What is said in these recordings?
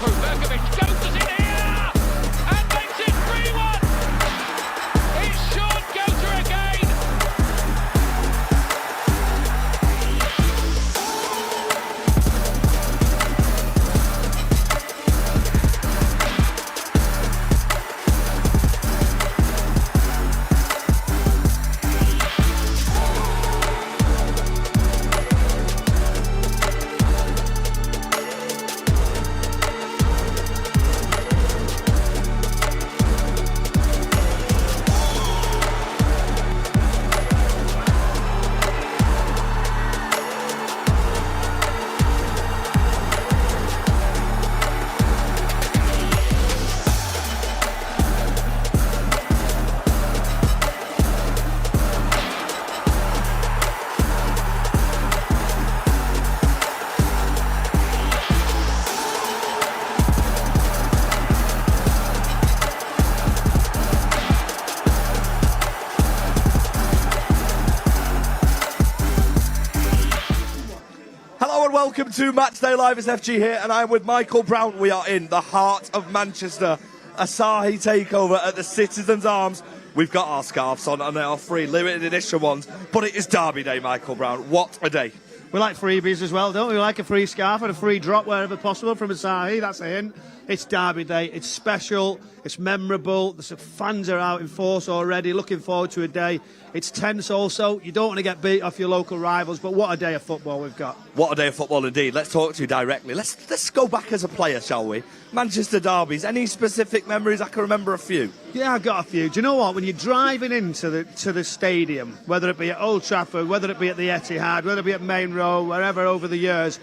through. Berkovic goes in here and makes it 3-1. It's Sean Goater again. Welcome to Matchday Live. It's FG here, and I'm with Michael Brown. We are in the heart of Manchester. Asahi takeover at the Citizens Arms. We've got our scarves on, and they are free, limited edition ones. But it is Derby Day, Michael Brown. What a day! We like freebies as well, don't we? We like a free scarf and a free drop wherever possible from Asahi. That's a hint. It's Derby Day. It's special. It's memorable. The fans are out in force already, looking forward to a day. It's tense also. You don't want to get beat off your local rivals, but what a day of football we've got. What a day of football indeed. Let's talk to you directly. Let's go back as a player, shall we? Manchester derbies. Any specific memories? I can remember a few. Yeah, I've got a few. Do you know what? When you're driving into the stadium, whether it be at Old Trafford, whether it be at the Etihad, whether it be at Main Road, wherever over the years,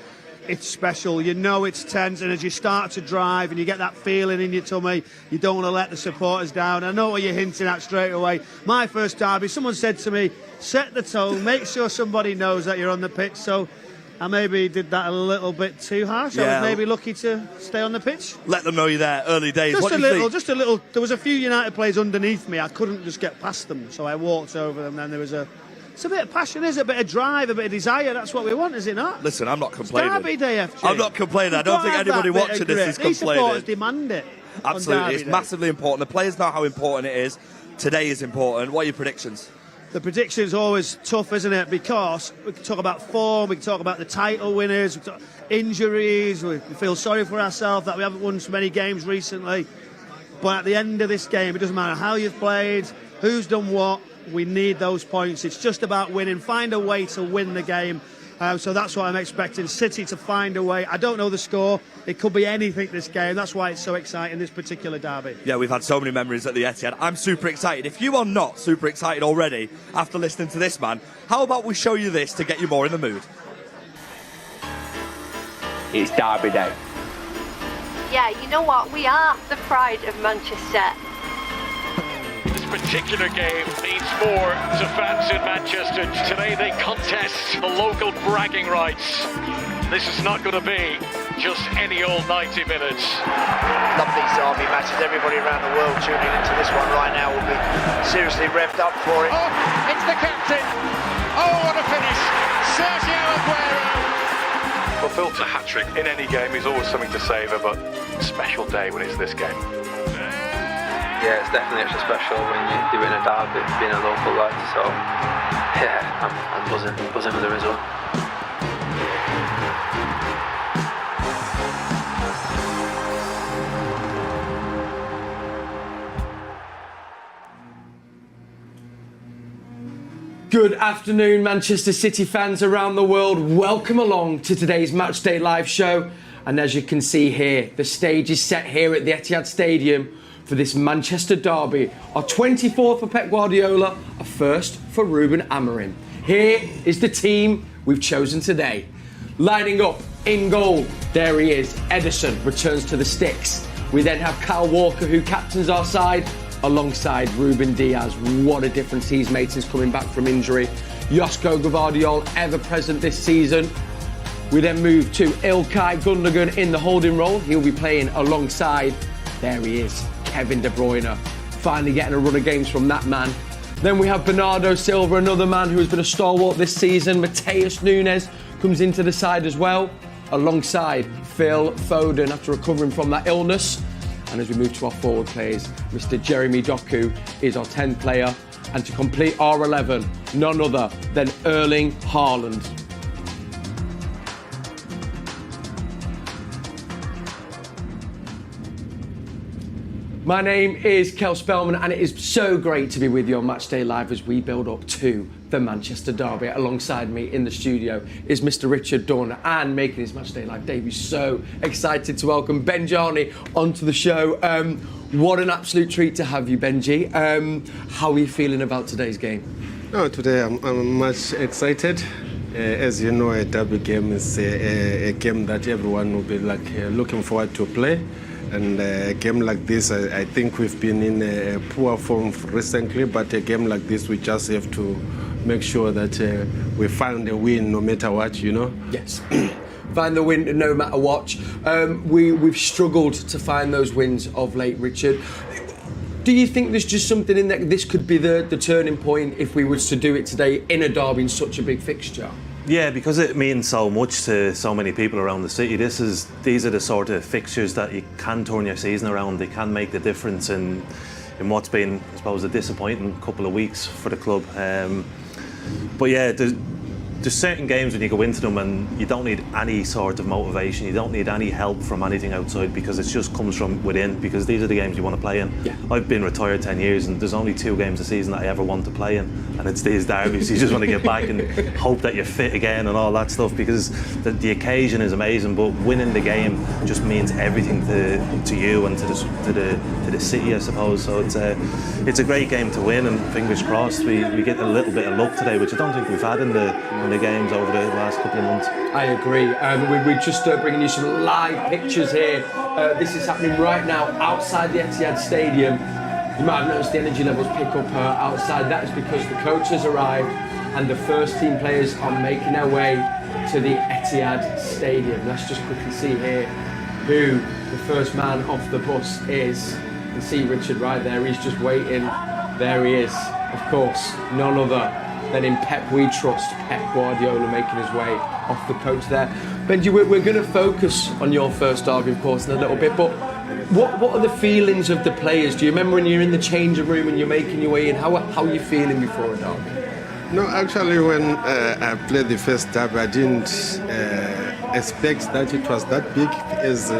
it's special. You know it's tense, and as you start to drive and you get that feeling in your tummy, you don't want to let the supporters down. I know what you're hinting at straight away. My first derby, someone said to me, set the tone, make sure somebody knows that you're on the pitch. So I maybe did that a little bit too harsh. Yeah. I was maybe lucky to stay on the pitch. Let them know you're there, early days. Just what a do you little, think? just a little. There was a few United players underneath me. I couldn't just get past them, so I walked over them. Then there was it's a bit of passion, is it? A bit of drive, a bit of desire. That's what we want, is it not? Listen, I'm not complaining. It's Derby Day, FG. I'm not complaining. I don't think anybody watching this is These complaining. supporters demand it. Absolutely, it's massively important. The players know how important it is. Today is important. What are your predictions? The prediction's always tough, isn't it? Because we can talk about form, we can talk about the title winners, we can talk injuries, we feel sorry for ourselves that we haven't won so many games recently. But at the end of this game, it doesn't matter how you've played, who's done what, we need those points. It's just about winning. Find a way to win the game. So that's what I'm expecting. City to find a way. I don't know the score. It could be anything this game. That's why it's so exciting, this particular derby. Yeah, we've had so many memories at the Etihad. I'm super excited. If you are not super excited already after listening to this man, how about we show you this to get you more in the mood? It's Derby Day. Yeah, you know what? We are the pride of Manchester. Particular game means more to fans in Manchester. Today they contest the local bragging rights. This is not going to be just any old 90 minutes. Love these derby matches. Everybody around the world tuning into this one right now will be seriously revved up for it. Oh, it's the captain. Oh, what a finish. Sergio Aguero. Well, Phil's a hat-trick in any game is always something to savour, but special day when it's this game. Yeah, it's definitely extra special when you're doing a derby, being a local lad. So, yeah, I'm buzzing with the result. Good afternoon, Manchester City fans around the world. Welcome along to today's Matchday Live show. And as you can see here, the stage is set here at the Etihad Stadium for this Manchester derby. Our 24th for Pep Guardiola, a first for Ruben Amorim. Here is the team we've chosen today. Lining up in goal, there he is. Ederson returns to the sticks. We then have Kyle Walker, who captains our side, alongside Ruben Diaz. What a difference he's made since coming back from injury. Josko Gvardiol, ever present this season. We then move to Ilkay Gündoğan in the holding role. He'll be playing alongside, there he is, Kevin De Bruyne. Finally getting a run of games from that man. Then we have Bernardo Silva, another man who has been a stalwart this season. Mateus Nunes comes into the side as well. alongside Phil Foden after recovering from that illness. And as we move to our forward players, Mr. Jeremy Doku is our 10th player. And to complete our 11, none other than Erling Haaland. My name is Kel Spellman, and it is so great to be with you on Matchday Live as we build up to the Manchester derby. Alongside me in the studio is Mr. Richard Dunne, and making his Matchday Live debut. So excited to welcome Benjani onto the show. What an absolute treat to have you, Benji. How are you feeling about today's game? No, today I'm much excited. As you know, a derby game is a game that everyone will be looking forward to play. And a game like this, I think we've been in a poor form recently, but a game like this, we just have to make sure that we find a win no matter what, you know? Yes. Find the win no matter what. We've struggled to find those wins of late, Richard. Do you think there's just something in that this could be the turning point if we was to do it today in a derby in such a big fixture? Yeah, because it means so much to so many people around the city. These are the sort of fixtures that you can turn your season around. They can make the difference in what's been, I suppose, a disappointing couple of weeks for the club. But yeah, there's certain games when you go into them and you don't need any sort of motivation, you don't need any help from anything outside, because it just comes from within, because these are the games you want to play in. Yeah. I've been retired 10 years and there's only 2 games a season that I ever want to play in, and it's these derbies. You just want to get back and hope that you're fit again and all that stuff, because the occasion is amazing, but winning the game just means everything to you and to the city, I suppose. So it's a great game to win, and fingers crossed we get a little bit of luck today, which I don't think we've had in the games over the last couple of months. I agree. We're just bringing you some live pictures here. This is happening right now outside the Etihad Stadium. You might have noticed the energy levels pick up outside. That is because the coach has arrived and the first team players are making their way to the Etihad Stadium. Let's just quickly see here who the first man off the bus is. You can see Richard right there. He's just waiting. There he is. Of course, none other than in Pep we trust, Pep Guardiola making his way off the coach there. Benji, we're going to focus on your first derby, of course, in a little bit, but what are the feelings of the players? Do you remember when you're in the changing room and you're making your way in? How are you feeling before a derby? No, actually, when I played the first derby, I didn't expect that it was that big, as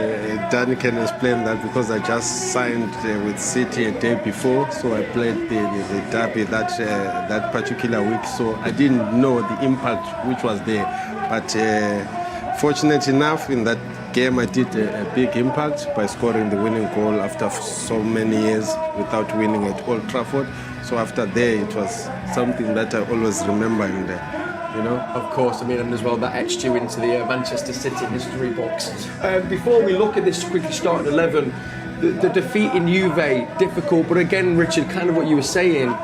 Dunne can explain that, because I just signed with City a day before, so I played the derby that particular week, so I didn't know the impact which was there. But fortunate enough, in that game I did a big impact by scoring the winning goal after so many years without winning at Old Trafford. So after there, it was something that I always remember in there. You know? Of course, I mean, and as well, that etched you into the Manchester City history books. Before we look at this quickly starting 11, the defeat in Juve, difficult, but again, Richard, kind of what you were saying,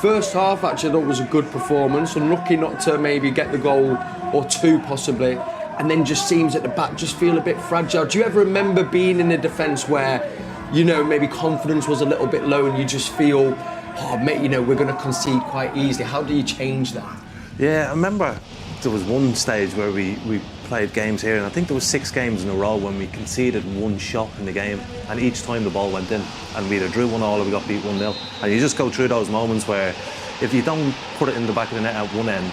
first half actually I thought was a good performance, unlucky not to maybe get the goal or 2 possibly, and then just seems at the back just feel a bit fragile. Do you ever remember being in a defence where, you know, maybe confidence was a little bit low and you just feel, oh mate, you know, we're going to concede quite easily? How do you change that? Yeah, I remember there was one stage where we played games here, and I think there was 6 games in a row when we conceded 1 shot in the game, and each time the ball went in, and we either drew 1-1 or we got beat 1-0. And you just go through those moments where if you don't put it in the back of the net at one end,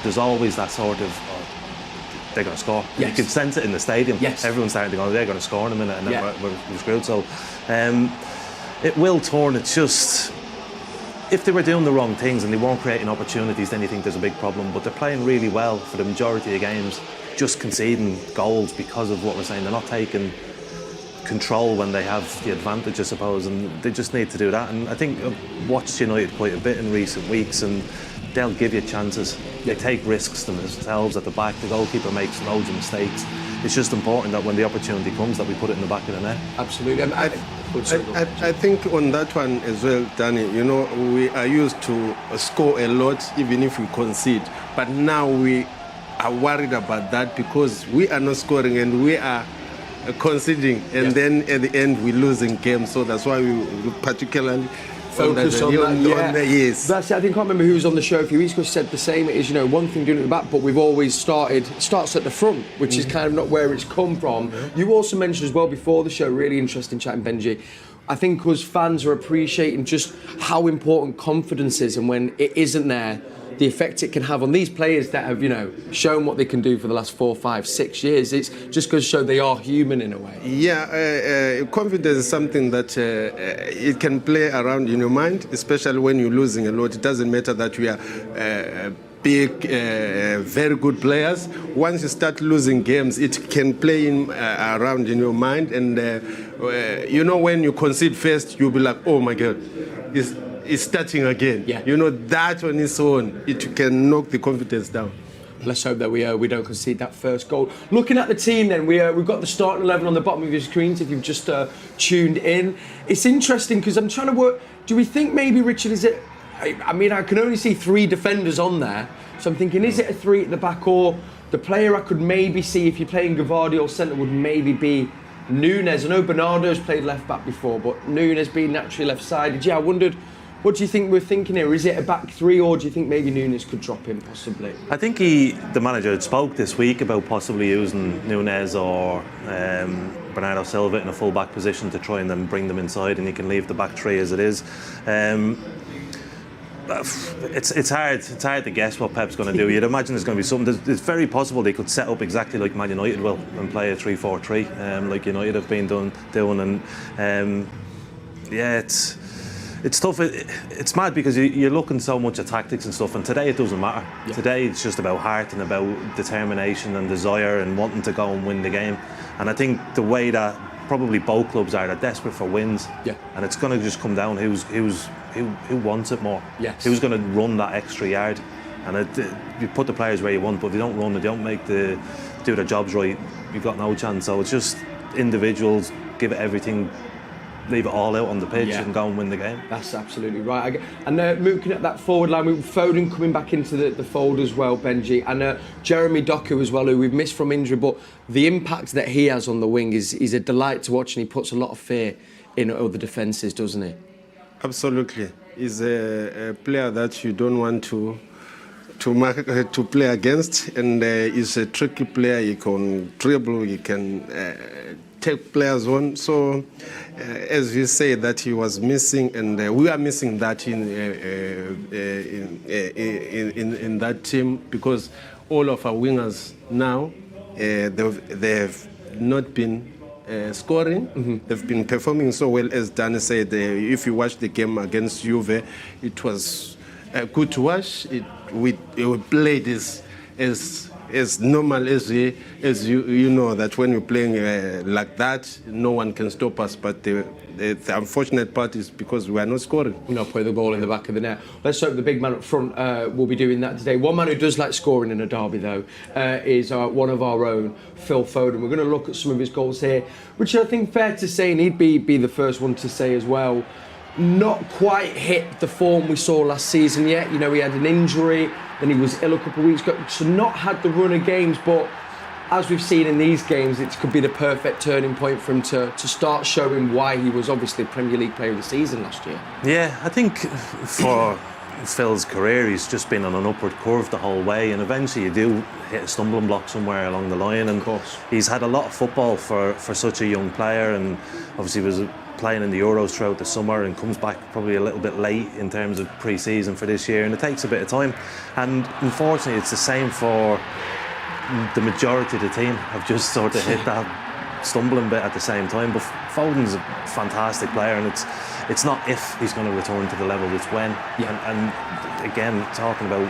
there's always that sort of, oh, they're going to score. Yes. You can sense it in the stadium. Yes. Everyone's starting to go, they're going to score in a minute, and then we're screwed. So it will turn. It's just, if they were doing the wrong things and they weren't creating opportunities, then you think there's a big problem. But they're playing really well for the majority of games, just conceding goals because of what we're saying. They're not taking control when they have the advantage, I suppose, and they just need to do that. And I think I've watched United quite a bit in recent weeks, and they'll give you chances. They take risks themselves at the back. The goalkeeper makes loads of mistakes. It's just important that when the opportunity comes that we put it in the back of the net. Absolutely. I think on that one as well, Danny, you know, we are used to score a lot even if we concede. But now we are worried about that because we are not scoring and we are conceding. And then at the end we're losing games. So that's why we particularly focus on that. Yes. That's it. I think I can't remember who was on the show a few weeks ago said the same. It is, you know, one thing doing it at the back, but we've always starts at the front, which is kind of not where it's come from. You also mentioned as well before the show, really interesting chatting, Benji. I think us fans are appreciating just how important confidence is, and when it isn't there, the effect it can have on these players that have, you know, shown what they can do for the last 4, 5, 6 years. It's just goes to show they are human in a way. Yeah, confidence is something that it can play around in your mind, especially when you're losing a lot. It doesn't matter that we are big, very good players. Once you start losing games, it can play around in your mind. And, you know, when you concede first, you'll be like, oh my God, it's starting again. Yeah. You know, that on its own, it can knock the confidence down. Let's hope that we don't concede that first goal. Looking at the team then, we've got the starting 11 on the bottom of your screens if you've just tuned in. It's interesting because I'm trying to work, do we think maybe, Richard, is it, I mean, I can only see 3 defenders on there, so I'm thinking, is it a 3 at the back, or the player I could maybe see if you're playing Gavardi or centre would maybe be Nunes? I know Bernardo's played left back before, but Nunes being naturally left-sided. Yeah, I wondered, what do you think we're thinking here? Is it a back 3, or do you think maybe Nunes could drop in possibly? I think the manager had spoke this week about possibly using Nunes or Bernardo Silva in a full-back position to try and then bring them inside, and you can leave the back 3 as it is. It's hard to guess what Pep's going to do. You'd imagine there's going to be something. It's very possible they could set up exactly like Man United will and play a 3-4-3, like United have been doing. And yeah, it's tough. It's mad because you're looking so much at tactics and stuff, and today it doesn't matter. Yeah. Today it's just about heart and about determination and desire and wanting to go and win the game. And I think the way that probably both clubs are, they're desperate for wins. Yeah. And it's going to just come down who wants it more. Yes. Who's going to run that extra yard. And you put the players where you want, but if they don't run, they don't do their jobs right, you've got no chance. So it's just individuals, give it everything, leave it all out on the pitch and go and win the game. That's absolutely right. And looking at that forward line, with Foden coming back into the fold as well, Benji, and Jeremy Doku as well, who we've missed from injury, but the impact that he has on the wing is a delight to watch, and he puts a lot of fear in other defences, doesn't he? Absolutely. He's a player that you don't want to play against, and he's a tricky player. He can dribble, he can take players on. So, as you say, that he was missing, and we are missing that in that team, because all of our wingers now they have not been scoring. Mm-hmm. They've been performing so well, as Dunne said. If you watch the game against Juve, it was good to watch. We played as normal as you know that when you're playing like that, no one can stop us. But the unfortunate part is because we are not scoring. We're not putting the ball in the back of the net. Let's hope the big man up front will be doing that today. One man who does like scoring in a derby, though, is one of our own, Phil Foden. We're going to look at some of his goals here, which I think fair to say, and he'd be the first one to say as well, not quite hit the form we saw last season yet. You know, he had an injury, then he was ill a couple of weeks ago, so not had the run of games, but as we've seen in these games, it could be the perfect turning point for him to start showing why he was obviously Premier League Player of the Season last year. Yeah, I think for Phil's career, he's just been on an upward curve the whole way, and eventually you do hit a stumbling block somewhere along the line. And of course, he's had a lot of football for such a young player, and obviously was playing in the Euros throughout the summer and comes back probably a little bit late in terms of pre-season for this year, and it takes a bit of time. And unfortunately, it's the same for the majority of the team. Have just sort of hit that stumbling bit at the same time. But Foden's a fantastic player, and it's not if he's going to return to the level, it's when. Yeah. And again, talking about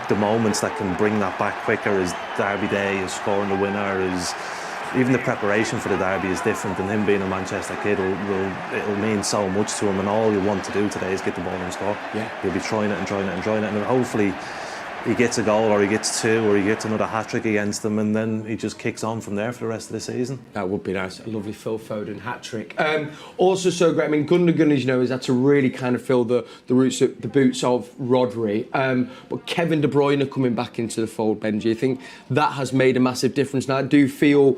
the moments that can bring that back quicker is Derby Day, is scoring the winner, is even the preparation for the derby is different, and him being a Manchester kid it'll mean so much to him, and all you want to do today is get the ball and score. Yeah. He'll be trying it, and hopefully he gets a goal, or he gets 2, or he gets another hat-trick against them, and then he just kicks on from there for the rest of the season. That would be nice. A lovely Phil Foden hat-trick. Also so great, I mean, Gündoğan, as you know, has had to really kind of fill the boots of Rodri. But Kevin De Bruyne coming back into the fold, Benji, I think that has made a massive difference. Now, I do feel,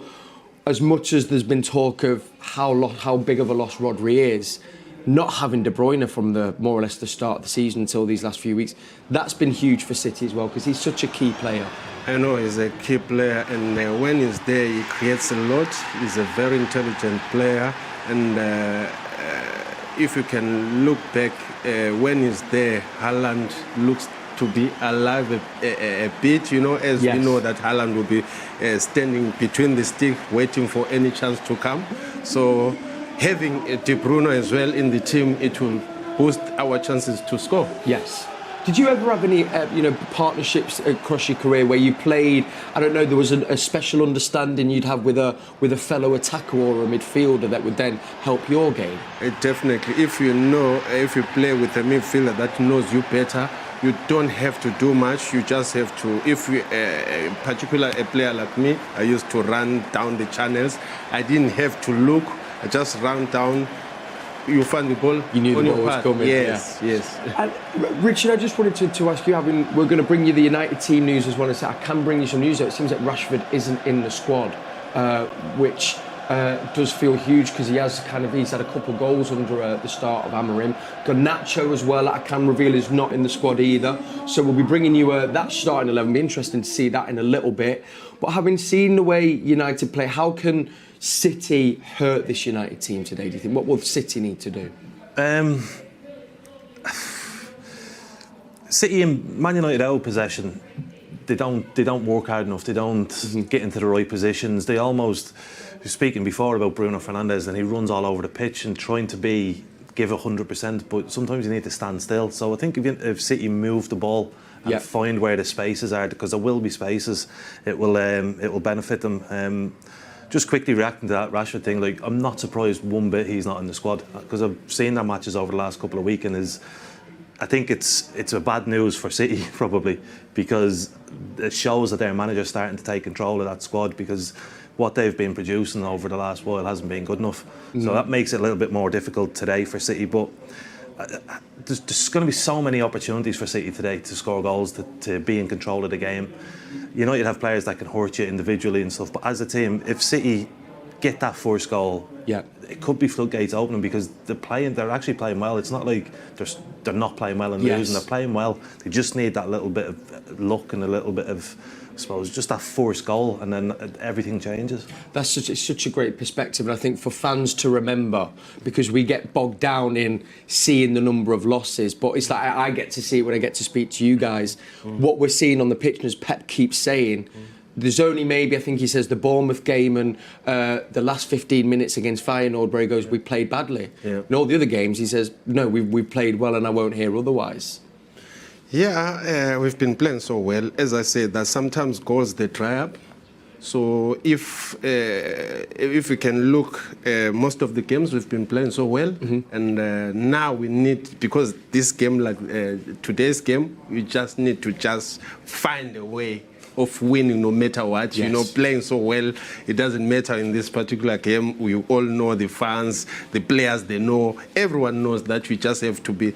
as much as there's been talk of how big of a loss Rodri is, not having De Bruyne from the more or less the start of the season until these last few weeks, that's been huge for City as well because he's such a key player. I know he's a key player, and when he's there, he creates a lot. He's a very intelligent player, and if you can look back, when he's there, Haaland looks to be alive a bit, you know, as we know that Haaland will be standing between the stick, waiting for any chance to come. So having De Bruyne as well in the team, it will boost our chances to score. Yes. Did you ever have any, partnerships across your career where you played? I don't know. There was a special understanding you'd have with a fellow attacker or a midfielder that would then help your game. Definitely. If you play with a midfielder that knows you better, you don't have to do much. You just have to. If you, particularly a player like me, I used to run down the channels. I didn't have to look. I just ran down. You find the ball. You knew the ball was coming. Yes, yes. And Richard, I just wanted to ask you. We're going to bring you the United team news as well. I can bring you some news. Though. It seems that Rashford isn't in the squad, which does feel huge because he's had a couple of goals under the start of Amorim. Garnacho as well. I can reveal is not in the squad either. So we'll be bringing you that starting 11. It'll be interesting to see that in a little bit. But having seen the way United play, how can City hurt this United team today, do you think? What will City need to do? City and Man United out of possession, they don't work hard enough, they don't get into the right positions. They almost, speaking before about Bruno Fernandes, and he runs all over the pitch and trying to give 100%, but sometimes you need to stand still. So I think if City move the ball and find where the spaces are, because there will be spaces, it will benefit them. Just quickly reacting to that Rashford thing, like I'm not surprised one bit he's not in the squad because I've seen their matches over the last couple of weekends. I think it's a bad news for City probably because it shows that their manager's starting to take control of that squad because what they've been producing over the last while hasn't been good enough. So that makes it a little bit more difficult today for City. But there's going to be so many opportunities for City today to score goals, to be in control of the game. United have players that can hurt you individually and stuff, but as a team, if City get that first goal, it could be floodgates opening because they're actually playing well. It's not like they're not playing well and losing, they're playing well. They just need that little bit of luck and a little bit of, I suppose, just that first goal, and then everything changes. It's such a great perspective, and I think for fans to remember, because we get bogged down in seeing the number of losses, but it's like I get to see it when I get to speak to you guys. What we're seeing on the pitch, and as Pep keeps saying, there's only maybe, I think he says, the Bournemouth game and the last 15 minutes against Feyenoord where he goes, we played badly. In all the other games, he says, no, we've played well and I won't hear otherwise. Yeah, we've been playing so well. As I said, that sometimes goals they dry up. So if we can look, most of the games we've been playing so well, and now we need, because this game, like today's game, we just need to just find a way of winning no matter what. You know, playing so well, it doesn't matter in this particular game. We all know the fans, the players, they know, everyone knows that we just have to be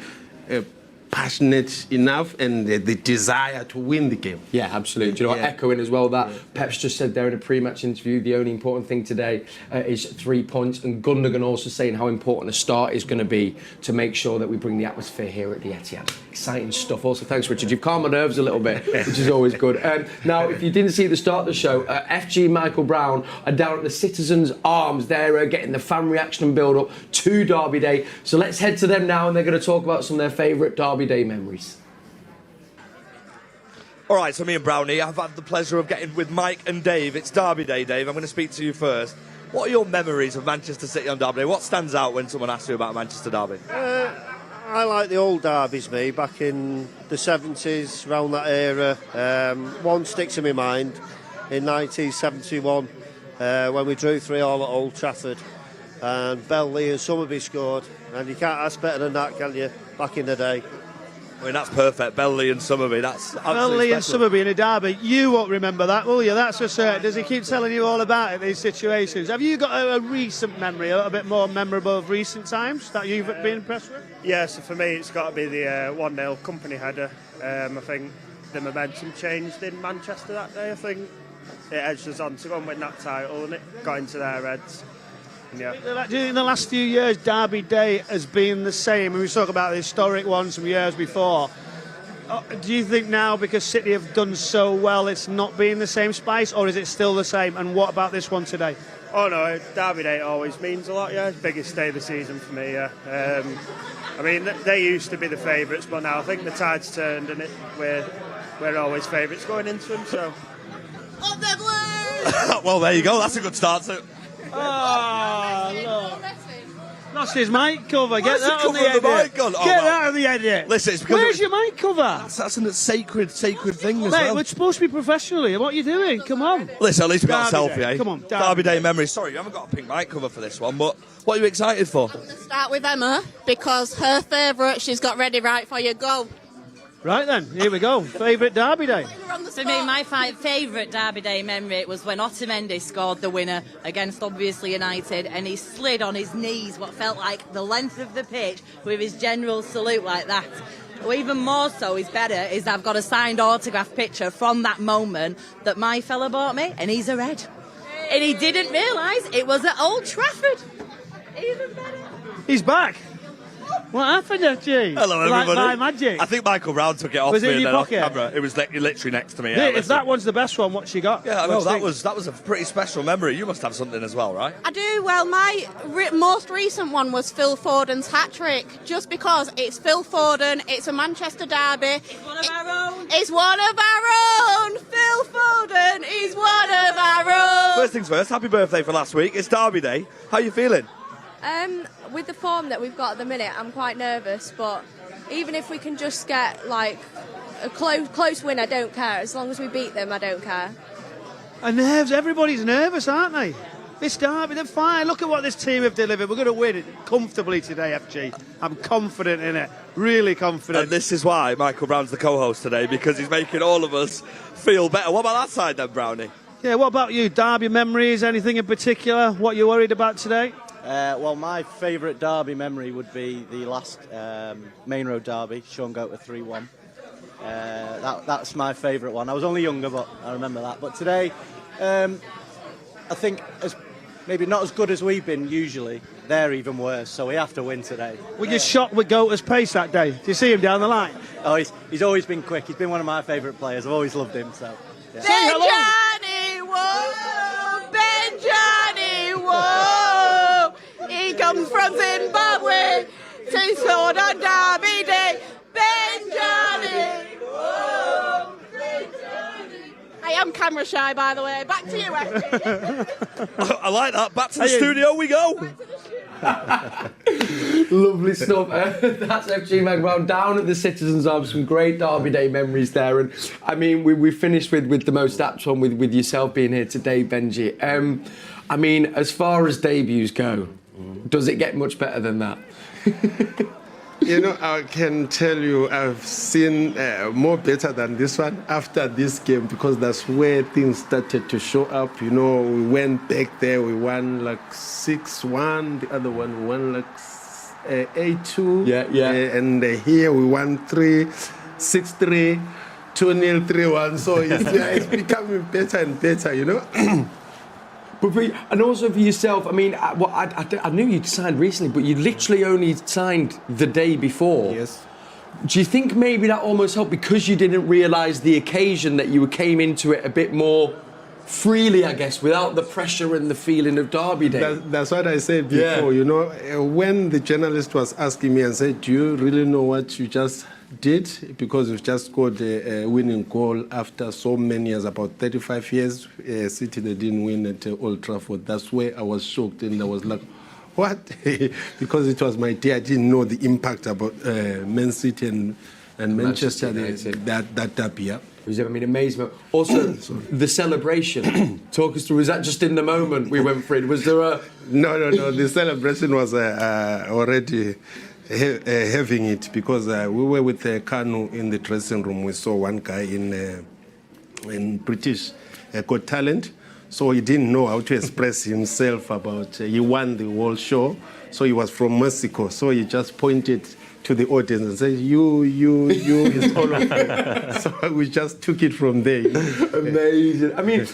passionate enough and the desire to win the game. Yeah, absolutely. Do you know what, echoing as well that Pep's just said there in a pre-match interview, the only important thing today is 3 points, and Gündoğan also saying how important a start is going to be to make sure that we bring the atmosphere here at the Etihad. Exciting stuff. Also, thanks, Richard. You've calmed my nerves a little bit, which is always good. Now, if you didn't see the start of the show, FG Michael Brown are down at the Citizens' Arms. They're getting the fan reaction and build-up to Derby Day. So let's head to them now, and they're going to talk about some of their favourite Derby Day memories. All right, so me and Brownie, I've had the pleasure of getting with Mike and Dave. It's Derby Day, Dave. I'm going to speak to you first. What are your memories of Manchester City on Derby Day? What stands out when someone asks you about Manchester Derby? I like the old derbies, me, back in the 70s, around that era. One sticks in my mind in 1971 when we drew 3-3 at Old Trafford and Bell-Lee and Summerby scored, and you can't ask better than that, can you, back in the day. I mean, that's perfect. Bell-Lee and Summerby, that's Bell-Lee and Summerby in a derby. You won't remember that, will you? That's for certain. Does he keep telling you all about it, these situations? Have you got a recent memory, a little bit more memorable of recent times that you've been impressed with? Yeah, so for me, it's got to be the 1-0 company header. I think the momentum changed in Manchester that day. I think it edged us on to go and win that title, and it got into their heads. Yeah. Do you think in the last few years Derby Day has been the same? We talk about the historic ones from years before. Do you think now, because City have done so well, it's not been the same spice, or is it still the same? And what about this one today? Oh no, Derby Day always means a lot, yeah. It's the biggest day of the season for me, yeah. I mean, they used to be the favourites, but now I think the tide's turned and we're always favourites going into them, so... Well, there you go. That's a good start. Oh, look. Lost his mic cover. Get Where's that the on the cover of the edit. mic gone? Oh, Get well. that on the edit. Listen, it's because Where's your mic cover? That's a sacred thing as Mate, well. we're supposed to be professional here. What are you doing? Come on. Listen, at least we got a Derby selfie, Day. eh? Come on, Derby Day memories. Sorry, you haven't got a pink mic cover for this one, but what are you excited for? Start with Emma, because her favourite, she's got ready right for you. Go. Right then, here we go. Favourite Derby Day? For me, my favourite Derby Day memory was when Otamendi scored the winner against obviously United, and he slid on his knees what felt like the length of the pitch with his general salute like that. Or even more so is better is I've got a signed autograph picture from that moment that my fella bought me, and he's a red. And he didn't realise it was at Old Trafford. Even better. He's back. What happened, FG? Hello, everybody. Like my magic. I think Michael Brown took it off Was it me in and your then off pocket? camera. It was literally next to me. Yeah, if that one's the best one, what's she got? Yeah, I know, What's that the- was a pretty special memory. You must have something as well, right? I do. Well, my most recent one was Phil Foden's hat-trick, just because it's Phil Foden, it's a Manchester derby. It's one of our own. It's one of our own. Phil Foden is one of our own. First things first, happy birthday for last week. It's Derby Day. How are you feeling? With the form that we've got at the minute, I'm quite nervous, but even if we can just get like a close win, I don't care. As long as we beat them, I don't care. And nerves, everybody's nervous, aren't they? It's Derby, they're fine. Look at what this team have delivered. We're going to win it comfortably today, FG. I'm confident in it, really confident. And this is why Michael Brown's the co-host today, because he's making all of us feel better. What about that side then, Brownie? Yeah, what about you? Derby memories, anything in particular? What you're worried about today? Well, my favourite derby memory would be the last Main Road derby, Sean Goater 3-1. That's my favourite one. I was only younger, but I remember that. But today, I think maybe not as good as we've been usually. They're even worse, so we have to win today. Were you shocked with Goater's pace that day? Did you see him down the line? Oh, he's always been quick. He's been one of my favourite players. I've always loved him. So. Yeah. Benjani, whoa! Benjani, whoa! He comes from Zimbabwe to score on Derby Day. Benjani, whoa! Benjani. I am camera shy, by the way. Back to you, Effie. I like that. Back to the studio we go. Lovely stuff. That's FG Magbrown down at the Citizens Arms. Some great Derby Day memories there. And I mean, we finished with the most apt one with yourself being here today, Benji. I mean, as far as debuts go, does it get much better than that? You know, I can tell you I've seen more better than this one after this game, because that's where things started to show up. You know, we went back there, we won like 6-1, the other one we won like 8-2. Yeah. And here we won 6-3, 2-0, 3-1. So it's becoming better and better, you know. And also for yourself, I mean, I knew you'd signed recently, but you literally only signed the day before. Yes. Do you think maybe that almost helped because you didn't realise the occasion, that you came into it a bit more freely, I guess, without the pressure and the feeling of Derby Day? That's what I said before, you know. When the journalist was asking me and said, do you really know what you just did? Because you've just scored a winning goal after so many years, about 35 years. City, they didn't win at Old Trafford. That's where I was shocked, and I was like, what? Because it was my day. I didn't know the impact about Man City and Manchester, that derby, yeah. It was, I mean, amazing. Also, the celebration. Talk us through, was that just in the moment we went for it? Was there a... No. The celebration was already having it, because we were with Kanu in the dressing room. We saw one guy in British Got Talent, so he didn't know how to express himself about, he won the whole show, so he was from Mexico, so he just pointed to the audience and said, you, it's all of you. So we just took it from there. Amazing. I mean,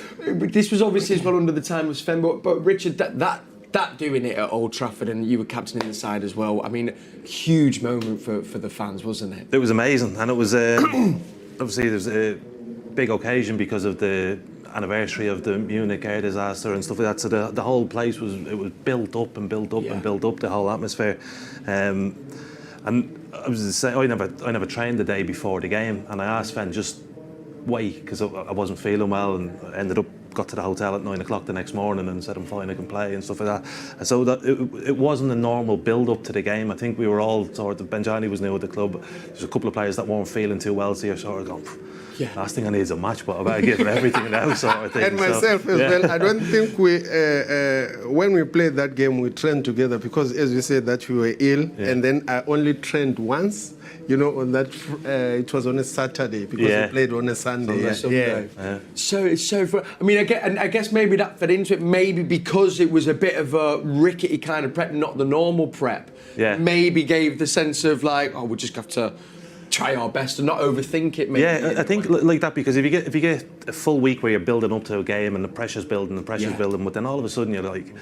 this was obviously as well under the time of Sven, but Richard, that that doing it at Old Trafford, and you were captaining the side as well. I mean, huge moment for the fans, wasn't it? It was amazing, and it was obviously there's a big occasion because of the anniversary of the Munich air disaster and stuff like that. So the whole place was built up and built up and built up, the whole atmosphere. And I was saying, I never trained the day before the game, and I asked Fen just wait because I wasn't feeling well, and I got to the hotel at 9 o'clock the next morning and said I'm fine, I can play and stuff like that. And so that it wasn't a normal build up to the game. I think we were all sort of, Benjani was new at the club. There's a couple of players that weren't feeling too well, so you're sort of going, last thing I need is a match, but I better give it everything now, sort of thing. And myself as well. I don't think we, when we played that game, we trained together because, as you said, that we were ill, and then I only trained once. You know, on that it was on a Saturday because we played on a Sunday. Sunday. So I mean, I guess maybe that fed into it. Maybe because it was a bit of a rickety kind of prep, not the normal prep. Yeah. Maybe gave the sense of like, oh, we'll just have to try our best and not overthink it. Maybe. Yeah, I think like that, because if you get a full week where you're building up to a game and the pressure's building, but then all of a sudden you're like,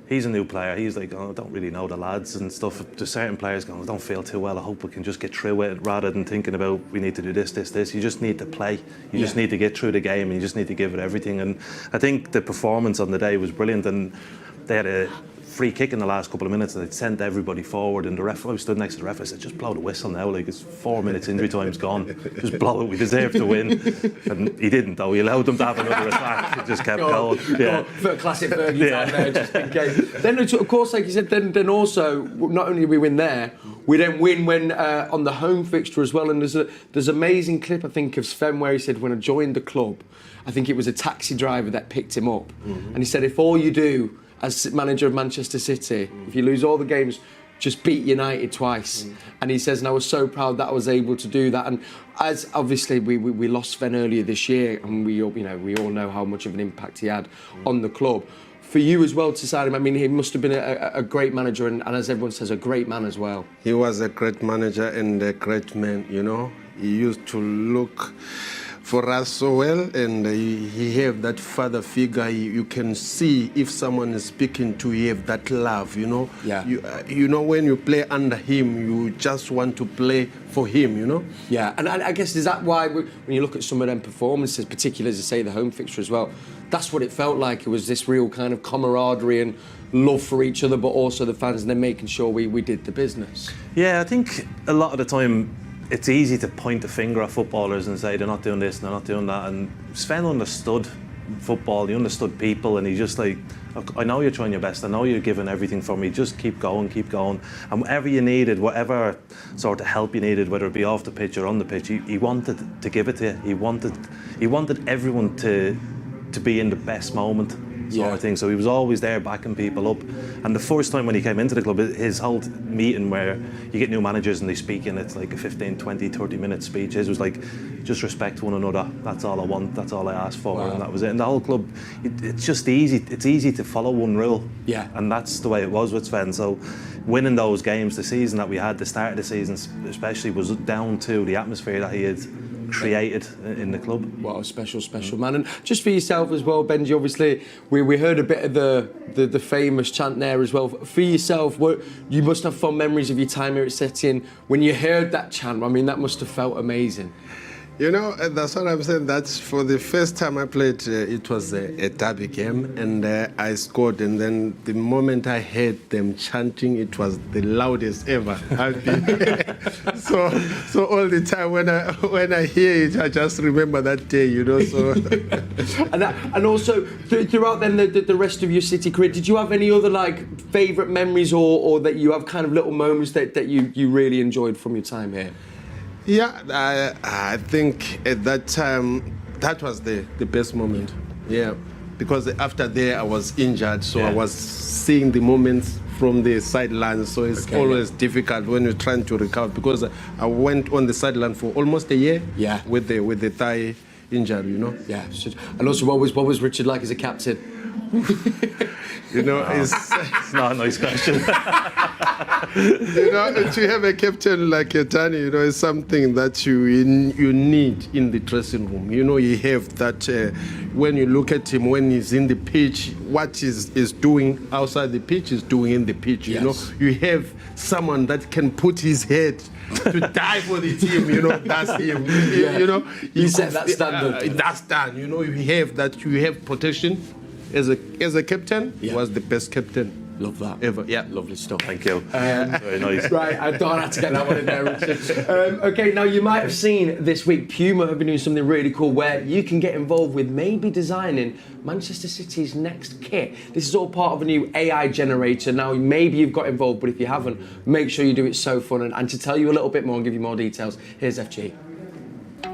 he's a new player. He's like, I don't really know the lads and stuff. There's certain players going, I don't feel too well. I hope we can just get through it, rather than thinking about we need to do this. You just need to play. You just need to get through the game, and you just need to give it everything. And I think the performance on the day was brilliant. And they had a free kick in the last couple of minutes, and they sent everybody forward. And the ref, I stood next to the ref. I said, just blow the whistle now. Like, it's 4 minutes, injury time's gone. Just blow it. We deserve to win. And he didn't, though. He allowed them to have another attack. It just kept going. For classic Fergie time there, just in case. Then, of course, like you said, then also, not only we win there, we then win when on the home fixture as well. And there's an amazing clip, I think, of Sven where he said, when I joined the club, I think it was a taxi driver that picked him up. And he said, if all you do as manager of Manchester City, if you lose all the games, just beat United twice. And he says, and I was so proud that I was able to do that. And as obviously we lost Sven earlier this year, and we all know how much of an impact he had on the club. For you as well to sign him, I mean, he must have been a great manager, and as everyone says, a great man as well. He was a great manager and a great man, you know. He used to look for us so well, and he have that father figure. You can see if someone is speaking to you, have that love, you know. Yeah. You know, when you play under him, you just want to play for him, you know. Yeah, and I guess is that why when you look at some of them performances, particularly as I say the home fixture as well, that's what it felt like. It was this real kind of camaraderie and love for each other, but also the fans, and then making sure we did the business. Yeah, I think a lot of the time it's easy to point the finger at footballers and say they're not doing this and they're not doing that. And Sven understood football, he understood people, and he just like, I know you're trying your best, I know you're giving everything for me, just keep going. And whatever you needed, whatever sort of help you needed, whether it be off the pitch or on the pitch, he wanted to give it to you. He wanted everyone to be in the best moment. Sort of thing. So he was always there backing people up. And the first time when he came into the club, his whole meeting where you get new managers and they speak, and it's like a 15, 20, 30-minute speech. His was like, just respect one another. That's all I want. That's all I asked for. Wow. And that was it. And the whole club, it's just easy. It's easy to follow one rule. Yeah. And that's the way it was with Sven. So winning those games, the season that we had, the start of the season especially, was down to the atmosphere that he had created in the club. What a special man. And just for yourself as well, Benji, obviously we heard a bit of the famous chant there as well. For yourself, you must have fond memories of your time here at City. When you heard that chant, I mean, that must have felt amazing. You know, that's what I'm saying. That's for the first time I played, it was a derby game, and I scored. And then the moment I heard them chanting, it was the loudest ever I've been. so all the time when I hear it, I just remember that day, you know. So and also throughout then the rest of your City career, did you have any other like favourite memories or that you have kind of little moments that you really enjoyed from your time here? Yeah, I think at that time, that was the best moment. Yeah, because after there I was injured, so I was seeing the moments from the sidelines, so it's always difficult when you're trying to recover, because I went on the sideline for almost a year with the thigh injury, you know. Yeah, and also what was Richard like as a captain? You know, it's not a nice question. You know, to have a captain like Dunne, you know, is something that you need in the dressing room. You know, you have that when you look at him when he's in the pitch, what he's doing outside the pitch is doing in the pitch. You know, you have someone that can put his head to die for the team. You know, that's him. You know, you set that standard. That's done. You know, you have that. You have protection. As a captain, he was the best captain. Love that. Ever. Yeah. Lovely stuff. Thank you. Very nice. Right, I thought I had to get that one in there, Richard. Okay, now you might have seen this week Puma have been doing something really cool where you can get involved with maybe designing Manchester City's next kit. This is all part of a new AI generator. Now, maybe you've got involved, but if you haven't, make sure you do it. So fun. And to tell you a little bit more and give you more details, here's FG.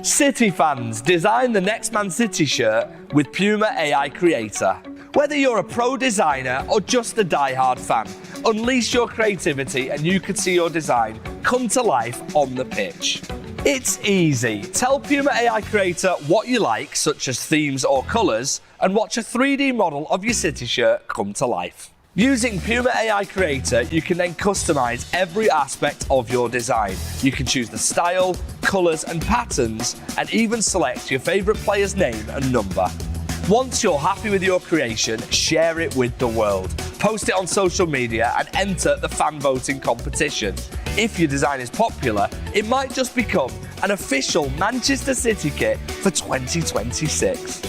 City fans, design the next Man City shirt with Puma AI Creator. Whether you're a pro designer or just a die-hard fan, unleash your creativity and you could see your design come to life on the pitch. It's easy. Tell Puma AI Creator what you like, such as themes or colours, and watch a 3D model of your City shirt come to life. Using Puma AI Creator, you can then customise every aspect of your design. You can choose the style, colours and patterns, and even select your favourite player's name and number. Once you're happy with your creation, share it with the world. Post it on social media and enter the fan voting competition. If your design is popular, it might just become an official Manchester City kit for 2026.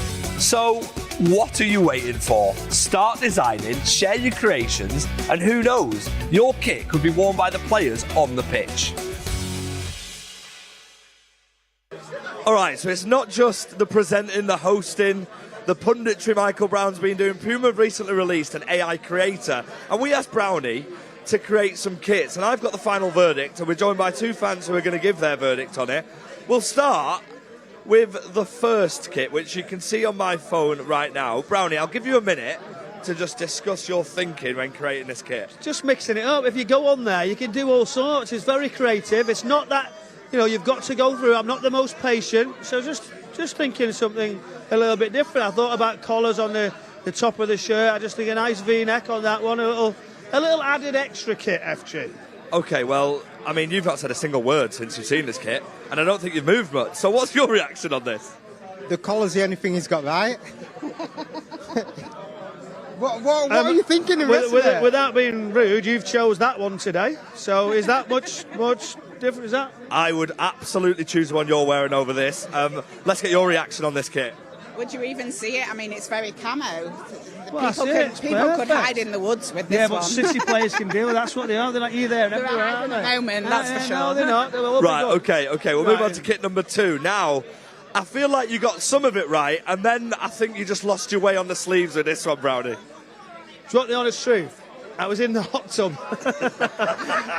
So, what are you waiting for? Start designing, share your creations, and who knows, your kit could be worn by the players on the pitch. All right, so it's not just the presenting, the hosting, the punditry Michael Brown's been doing. Puma have recently released an AI creator, and we asked Brownie to create some kits, and I've got the final verdict, and we're joined by two fans who are going to give their verdict on it. We'll start with the first kit, which you can see on my phone right now. Brownie, I'll give you a minute to just discuss your thinking when creating this kit. Just mixing it up. If you go on there, you can do all sorts. It's very creative. It's not that, you know, you've got to go through. I'm not the most patient, so just thinking something a little bit different. I thought about collars on the top of the shirt. I just think a nice V-neck on that one. A little added extra kit, FG. Okay, well, I mean, you've not said a single word since you've seen this kit, and I don't think you've moved much. So what's your reaction on this? The collar's the only thing he's got right. What are you thinking of it? Without being rude, you've chose that one today. So is that much different? Is that? I would absolutely choose the one you're wearing over this. Let's get your reaction on this kit. Would you even see it? I mean, it's very camo. Well, people could hide in the woods with this one. Yeah, but City players can do it. That's what they are. They're like you there and everywhere, aren't they? At the moment, that's for sure. No, they're not. Right, okay. We'll move on to kit number 2. Now, I feel like you got some of it right, and then I think you just lost your way on the sleeves with this one, Brownie. Do you want the honest truth? I was in the hot tub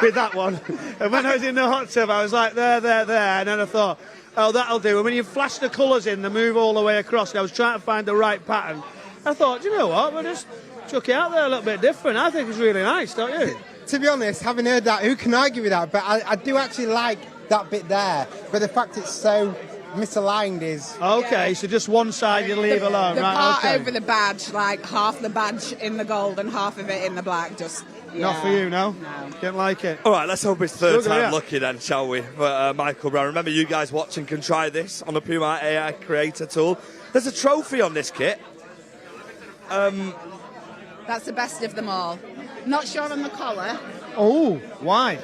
with that one. And when I was in the hot tub, I was like, there. And then I thought, oh, that'll do. And when you flash the colours in, they move all the way across. And I was trying to find the right pattern. I thought, you know what? We'll just chuck it out there a little bit different. I think it's really nice, don't you? To be honest, having heard that, who can argue with that? But I do actually like that bit there. But the fact it's so misaligned is... Okay, so just one side you leave alone, the right? part Okay. over the badge, like half the badge in the gold and half of it in the black, just... Yeah. Not for you, no? Don't like it. All right, let's hope it's third Sugar, time yeah. lucky then, shall we? But Michael Brown, remember you guys watching can try this on the Puma AI Creator tool. There's a trophy on this kit. That's the best of them all. Not sure on the collar. Oh, why?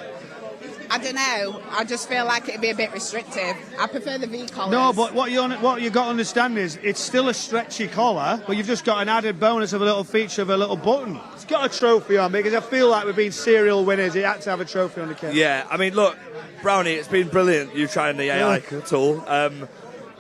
I don't know. I just feel like it'd be a bit restrictive. I prefer the V collars. No, but what you got to understand is it's still a stretchy collar, but you've just got an added bonus of a little feature of a little button. It's got a trophy on because I feel like we've been serial winners. It had to have a trophy on the kit. Yeah, I mean, look, Brownie, it's been brilliant you trying the AI tool.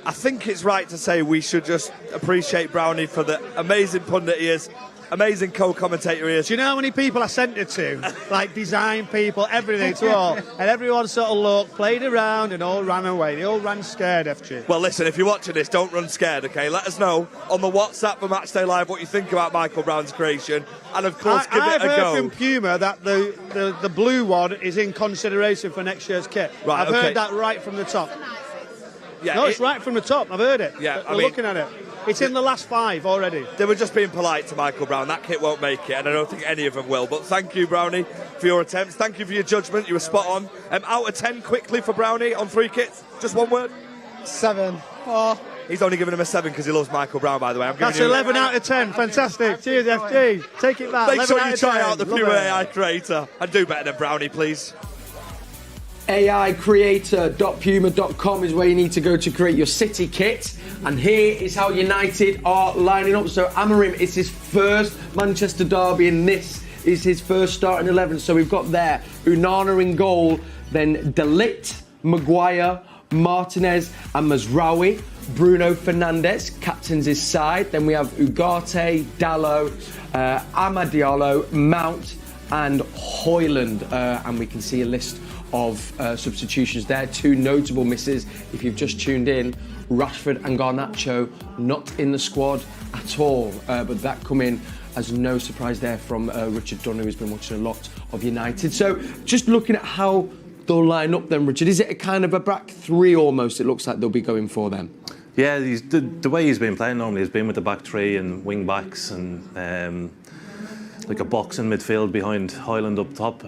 I think it's right to say we should just appreciate Brownie for the amazing pundit he is, amazing co-commentator he is. Do you know how many people I sent it to? Like design people, everything to all. And everyone sort of looked, played around and all ran away. They all ran scared, FG. Well, listen, if you're watching this, don't run scared, OK? Let us know on the WhatsApp for Matchday Live what you think about Michael Brown's creation. And, of course, give it a go. I've heard from Puma that the blue one is in consideration for next year's kit. Right, I've heard that right from the top. Yeah, no, it's right from the top. I've heard it. Yeah, We're looking at it. It's in the last 5 already. They were just being polite to Michael Brown. That kit won't make it, and I don't think any of them will. But thank you, Brownie, for your attempts. Thank you for your judgment. You were spot on. Out of 10, quickly for Brownie on 3 kits. Just one word. 7. He's only giving him a 7 because he loves Michael Brown, by the way. That's 11 out of 10. Fantastic. Cheers, FG. Take it back. Make sure you try 10. out the Love Puma it. AI creator and do better than Brownie, please. AIcreator.puma.com is where you need to go to create your City kit. And here is how United are lining up. So Amorim, it's his first Manchester derby, and this is his first starting 11. So we've got there Onana in goal, then De Ligt, Maguire, Martinez and Mazraoui. Bruno Fernandes captains his side. Then we have Ugarte, Dalot, Amad Diallo, Mount and Højlund. And we can see a list of substitutions there. 2 notable misses if you've just tuned in. Rashford and Garnacho not in the squad at all, but that come in as no surprise there from Richard Dunne, who's been watching a lot of United. So just looking at how they'll line up then, Richard, is it a kind of a back 3 almost it looks like they'll be going for then? Yeah, the way he's been playing normally has been with the back 3 and wing backs and like a box in midfield behind Højlund up top.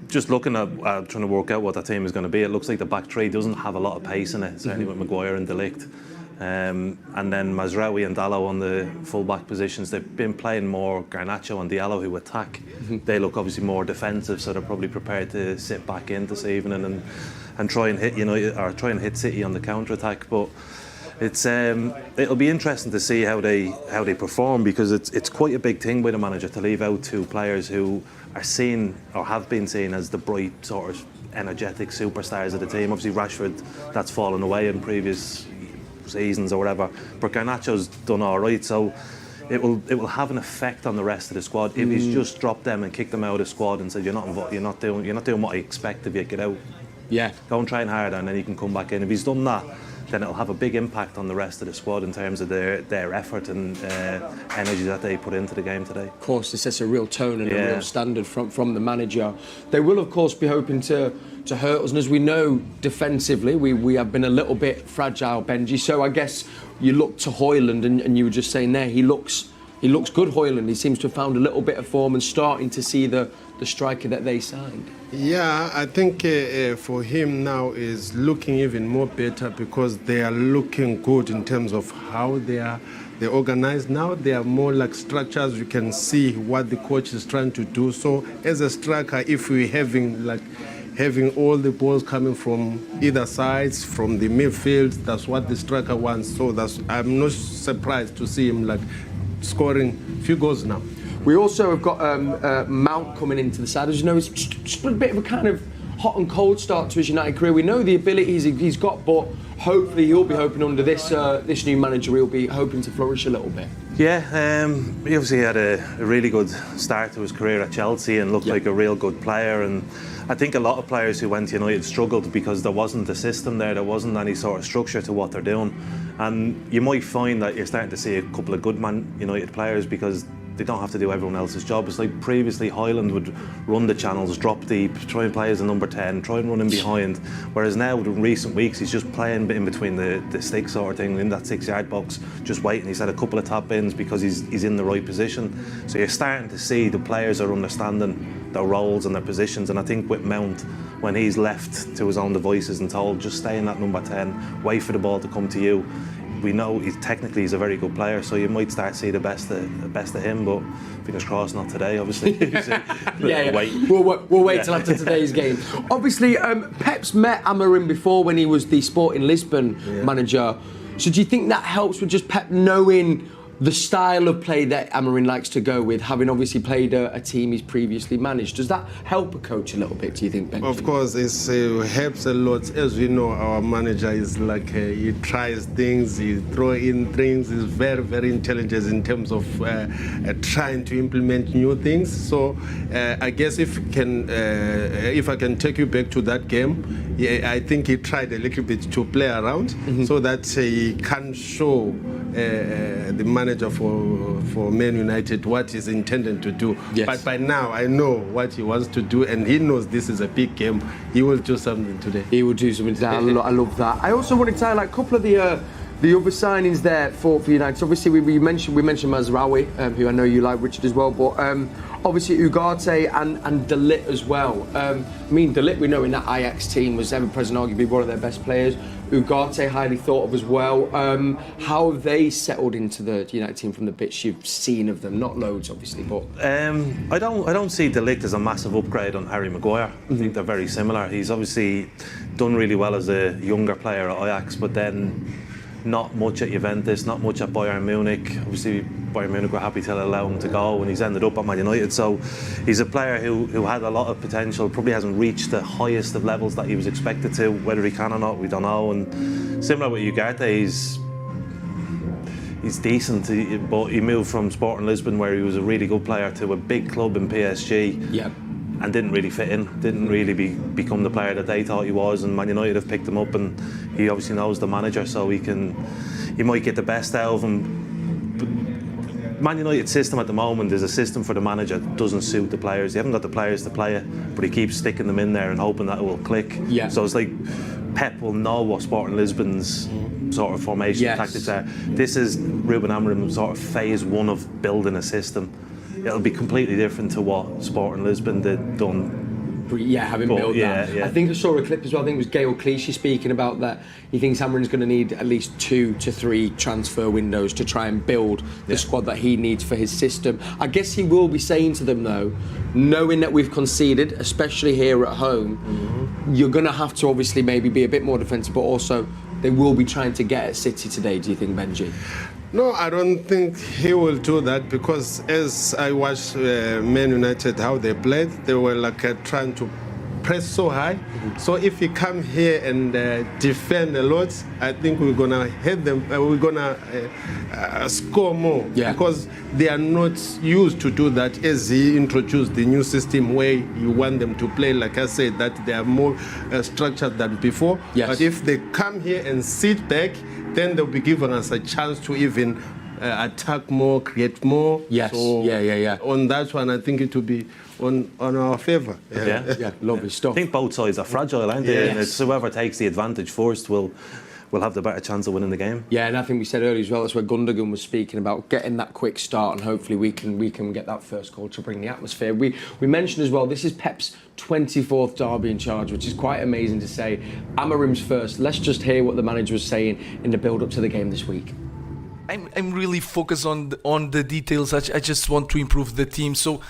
Just looking at trying to work out what that team is going to be, it looks like the back 3 doesn't have a lot of pace in it, certainly with Maguire and De Ligt. And then Mazraoui and Dalot on the full-back positions. They've been playing more Garnacho and Diallo who attack. They look obviously more defensive, so they're probably prepared to sit back in this evening and try and hit try and hit City on the counter-attack. But it's it'll be interesting to see how they perform, because it's quite a big thing by the manager to leave out 2 players who are seen or have been seen as the bright sort of energetic superstars of the team. Obviously Rashford, that's fallen away in previous seasons or whatever, but Garnacho's done all right, so it will have an effect on the rest of the squad if he's just dropped them and kicked them out of the squad and said you're not doing what I expect of you, get out. Yeah. Go and train harder and then you can come back in. If he's done that, then it'll have a big impact on the rest of the squad in terms of their effort and energy that they put into the game today. Of course, this sets a real tone and a real standard from the manager. They will, of course, be hoping to hurt us, and as we know, defensively, we have been a little bit fragile, Benji. So I guess you look to Højlund, and you were just saying there, he looks good, Højlund. He seems to have found a little bit of form and starting to see the striker that they signed. Yeah, I think for him now is looking even more better, because they are looking good in terms of how they're organized now. They are more like structures. You can see what the coach is trying to do. So as a striker, if we're having all the balls coming from either sides, from the midfield, that's what the striker wants. So I'm not surprised to see him scoring a few goals now. We also have got Mount coming into the side. As you know, it's just a bit of a kind of hot and cold start to his United career. We know the abilities he's got, but hopefully he'll be hoping under this new manager, he'll be hoping to flourish a little bit. Yeah, he obviously had a really good start to his career at Chelsea and looked like a real good player. And I think a lot of players who went to United struggled because there wasn't a system there wasn't any sort of structure to what they're doing. And you might find that you're starting to see a couple of good United players because they don't have to do everyone else's job. It's like previously Højlund would run the channels, drop deep, try and play as a number 10, try and run in behind. Whereas now, in recent weeks, he's just playing in between the sticks sort of thing, in that 6-yard box, just waiting. He's had a couple of tap-ins because he's in the right position. So you're starting to see the players are understanding their roles and their positions. And I think with Mount, when he's left to his own devices and told, just stay in that number 10, wait for the ball to come to you, we know he's a very good player, so you might start to see the best of him, but fingers crossed not today, obviously. Wait. We'll wait till after today's game. Obviously, Pep's met Amorim before when he was the Sporting Lisbon manager. So do you think that helps with just Pep knowing the style of play that Amorim likes to go with, having obviously played a team he's previously managed? Does that help a coach a little bit, do you think, Benji? Of course, it helps a lot. As we know, our manager is he tries things, he throws in things, he's very, very intelligent in terms of trying to implement new things. So I guess if I can take you back to that game, I think he tried a little bit to play around so that he can show the manager for Man United what he's intended to do. Yes. But by now I know what he wants to do, and he knows this is a big game. He will do something today. He will do something today. I love that. I also wanted to highlight a couple of the The other signings there for United, obviously we mentioned Mazraoui, who I know you like, Richard, as well, but obviously Ugarte and De Ligt as well. I mean, De Ligt, we know in that Ajax team was ever present, arguably one of their best players. Ugarte, highly thought of as well. How have they settled into the United team from the bits you've seen of them? Not loads, obviously, but I don't see De Ligt as a massive upgrade on Harry Maguire. I think they're very similar. He's obviously done really well as a younger player at Ajax, but then not much at Juventus, not much at Bayern Munich. Obviously, Bayern Munich were happy to allow him to go, and he's ended up at Man United. So he's a player who had a lot of potential, probably hasn't reached the highest of levels that he was expected to. Whether he can or not, we don't know. And similar with Ugarte, he's decent, but he moved from Sporting Lisbon, where he was a really good player, to a big club in PSG. Yeah. And didn't really fit in, didn't really become the player that they thought he was, and Man United have picked him up, and he obviously knows the manager, so he might get the best out of him. But Man United's system at the moment is a system for the manager that doesn't suit the players. They haven't got the players to play it, but he keeps sticking them in there and hoping that it will click. Yeah. So it's like Pep will know what Sporting Lisbon's sort of formation tactics are. This is Ruben Amorim's sort of phase one of building a system. It'll be completely different to what Sporting Lisbon done. Yeah, having built that. Yeah. I think I saw a clip as well. I think it was Gail Clichy speaking about that. He thinks Amorim's going to need at least 2 to 3 transfer windows to try and build the squad that he needs for his system. I guess he will be saying to them, though, knowing that we've conceded, especially here at home, you're going to have to obviously maybe be a bit more defensive, but also they will be trying to get at City today. Do you think, Benji? No, I don't think he will do that, because as I watched Man United, how they played, they were like trying to press so high. So if you come here and defend a lot, I think we're going to hit them, we're going to score more. Because they are not used to do that, as he introduced the new system where you want them to play, like I said, that they are more structured than before. But if they come here and sit back, then they'll be giving us a chance to even attack more, create more. So on that one, I think it will be on our favour. Lovely stuff. I think both sides are fragile, aren't they? And it's whoever takes the advantage first will have the better chance of winning the game. Yeah, and I think we said earlier as well, that's where Gündoğan was speaking about getting that quick start, and hopefully we can get that first goal to bring the atmosphere. We mentioned as well, this is Pep's 24th derby in charge, which is quite amazing to say. Amorim's first. Let's just hear what the manager was saying in the build-up to the game this week. I'm really focused on the details. I just want to improve the team, so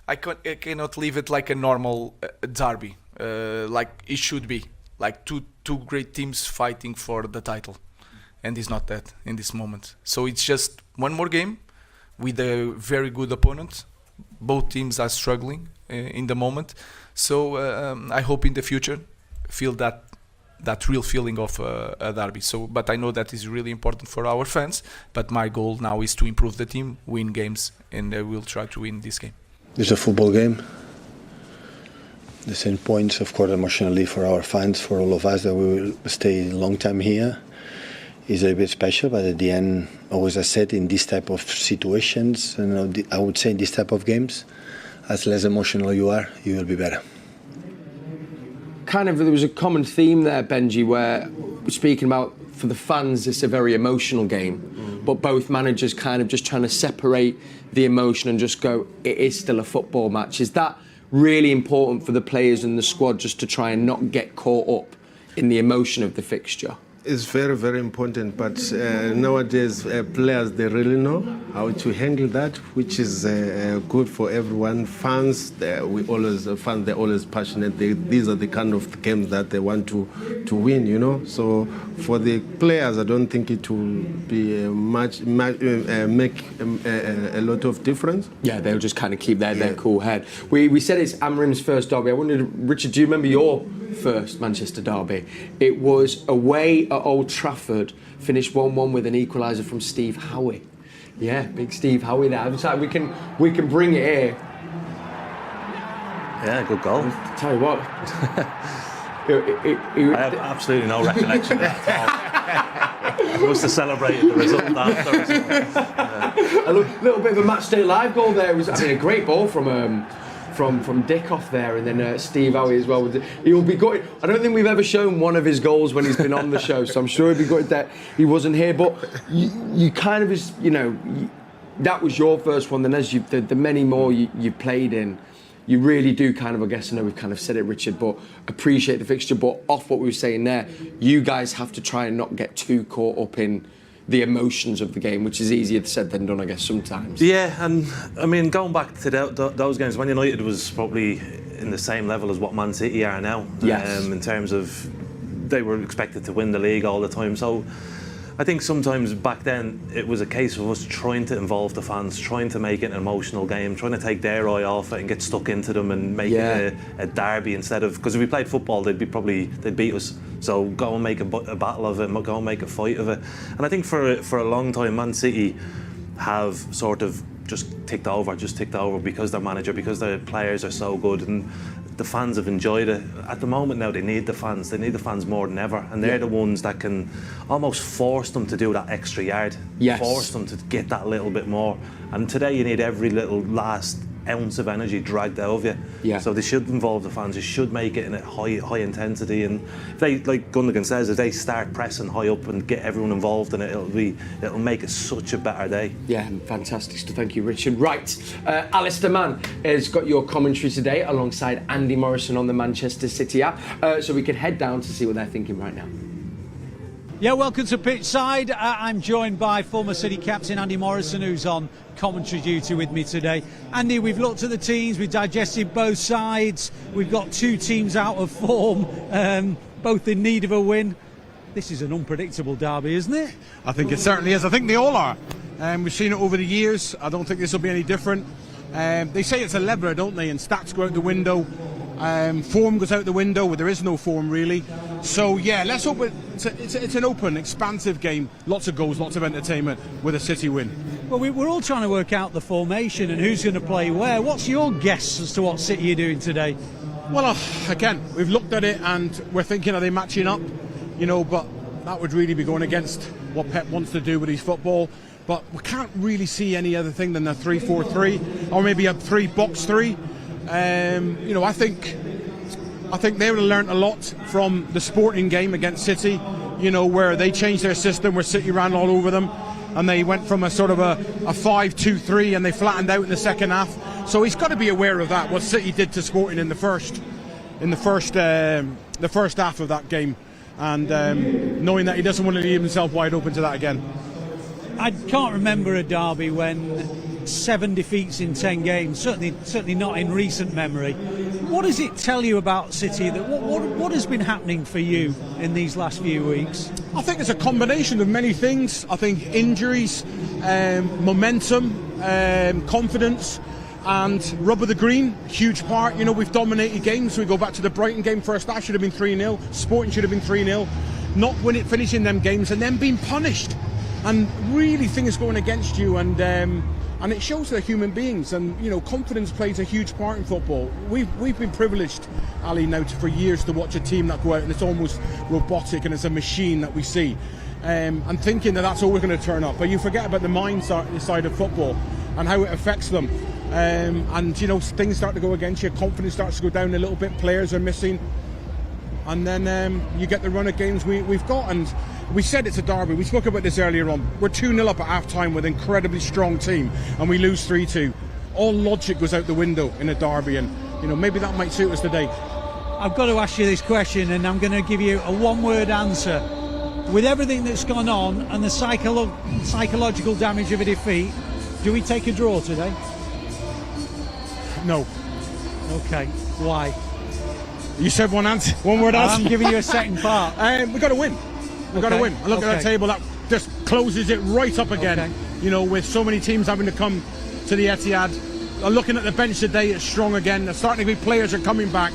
I cannot leave it like a normal derby, like it should be, like two great teams fighting for the title, and it's not that in this moment. So it's just one more game with a very good opponent. Both teams are struggling in the moment, so I hope in the future feel that real feeling of a derby. So, but I know that is really important for our fans. But my goal now is to improve the team, win games, and we'll try to win this game. It's a football game. The same points, of course, emotionally for our fans, for all of us that we will stay a long time here, is a bit special. But at the end, always I said, in this type of situations, and I would say in this type of games, as less emotional you are, you will be better. Kind of, there was a common theme there, Benji, where we're speaking about, for the fans, it's a very emotional game, but both managers kind of just trying to separate the emotion and just go, it is still a football match. Is that really important for the players in the squad, just to try and not get caught up in the emotion of the fixture? It's very, very important, but nowadays players, they really know how to handle that, which is good for everyone. Fans, they're always passionate. These are the kind of games that they want to win, you know. So for the players, I don't think it will be make a lot of difference. Yeah, they'll just kind of keep their cool head. We said it's Amorim's first derby. I wondered, Richard, do you remember your first Manchester derby? It was away at Old Trafford, finished 1-1 with an equaliser from Steve Howie. Yeah, big Steve Howie there. I'm sorry, we can bring it here. Yeah, good goal. I'll tell you what. I have absolutely no recollection of that at all. I must have celebrated the result after. A little bit of a matchday live goal there. It was, a great ball from from Dick off there, and then Steve Howie as well. He'll be good. I don't think we've ever shown one of his goals when he's been on the show, so I'm sure he'd be good that he wasn't here. But you kind of, that was your first one. Then as the many more you played in, you really do kind of, I guess, I know we've kind of said it, Richard, but appreciate the fixture. But off what we were saying there, you guys have to try and not get too caught up in the emotions of the game, which is easier said than done, I guess, sometimes. Yeah, and I mean, going back to those games, Man United was probably in the same level as what Man City are now. Yes. In terms of they were expected to win the league all the time. So I think sometimes back then it was a case of us trying to involve the fans, trying to make it an emotional game, trying to take their eye off it and get stuck into them and make it a derby instead of, because if we played football they'd beat us. So go and make a battle of it, go and make a fight of it. And I think for a long time Man City have sort of just ticked over because their manager, because their players are so good, and the fans have enjoyed it. At the moment now, they need the fans more than ever, and they're the ones that can almost force them to do that extra yard, force them to get that little bit more. And today you need every little last ounce of energy dragged out of you. Yeah. So they should involve the fans, they should make it in a high intensity, and if they, like Gündoğan says, if they start pressing high up and get everyone involved in it, it'll make it such a better day. Yeah, fantastic stuff. Thank you, Richard. Right, Alistair Mann has got your commentary today alongside Andy Morrison on the Manchester City app, so we can head down to see what they're thinking right now. Yeah, welcome to Pitchside. I'm joined by former City captain Andy Morrison, who's on commentary duty with me today. Andy, we've looked at the teams, we've digested both sides. We've got two teams out of form, both in need of a win. This is an unpredictable derby, isn't it? I think it certainly is. I think they all are. We've seen it over the years. I don't think this will be any different. They say it's a leveler, don't they? And stats go out the window. Form goes out the window, where there is no form really. So yeah, let's hope it's an open, expansive game. Lots of goals, lots of entertainment with a City win. Well, we're all trying to work out the formation and who's going to play where. What's your guess as to what City are doing today? Well, again, we've looked at it and we're thinking, are they matching up? But that would really be going against what Pep wants to do with his football. But we can't really see any other thing than a 3-4-3 or maybe a 3-box-3. I think they would have learnt a lot from the Sporting game against City, where they changed their system, where City ran all over them, and they went from a sort of a 5-2-3 and they flattened out in the second half. So he's got to be aware of that, what City did to Sporting in the first half of that game, and knowing that he doesn't want to leave himself wide open to that again. I can't remember a derby when 7 defeats in 10 games, certainly not in recent memory. What does it tell you about City? What has been happening for you in these last few weeks? I think it's a combination of many things. I think injuries, momentum, confidence, and rub of the green, huge part. We've dominated games. We go back to the Brighton game, first half should have been 3-0. Sporting should have been 3-0. Not finishing them games and then being punished. And really things going against you, and it shows they're human beings, and confidence plays a huge part in football. We've been privileged, Ali, now for years to watch a team that go out and it's almost robotic and it's a machine that we see, and thinking that that's always going to turn up. But you forget about the mind side of football and how it affects them, and things start to go against you. Confidence starts to go down a little bit. Players are missing, and then you get the run of games we've got. And we said it's a derby. We spoke about this earlier on. We're 2-0 up at half-time with an incredibly strong team, and we lose 3-2. All logic goes out the window in a derby, and maybe that might suit us today. I've got to ask you this question, and I'm going to give you a one-word answer. With everything that's gone on and the psychological damage of a defeat, do we take a draw today? No. Okay. Why? You said one answer, one word answer. I'm giving you a second part. We've got to win. We've got to win. I look at that table, that just closes it right up again. With so many teams having to come to the Etihad. Looking at the bench today, it's strong again. There's starting to be players are coming back.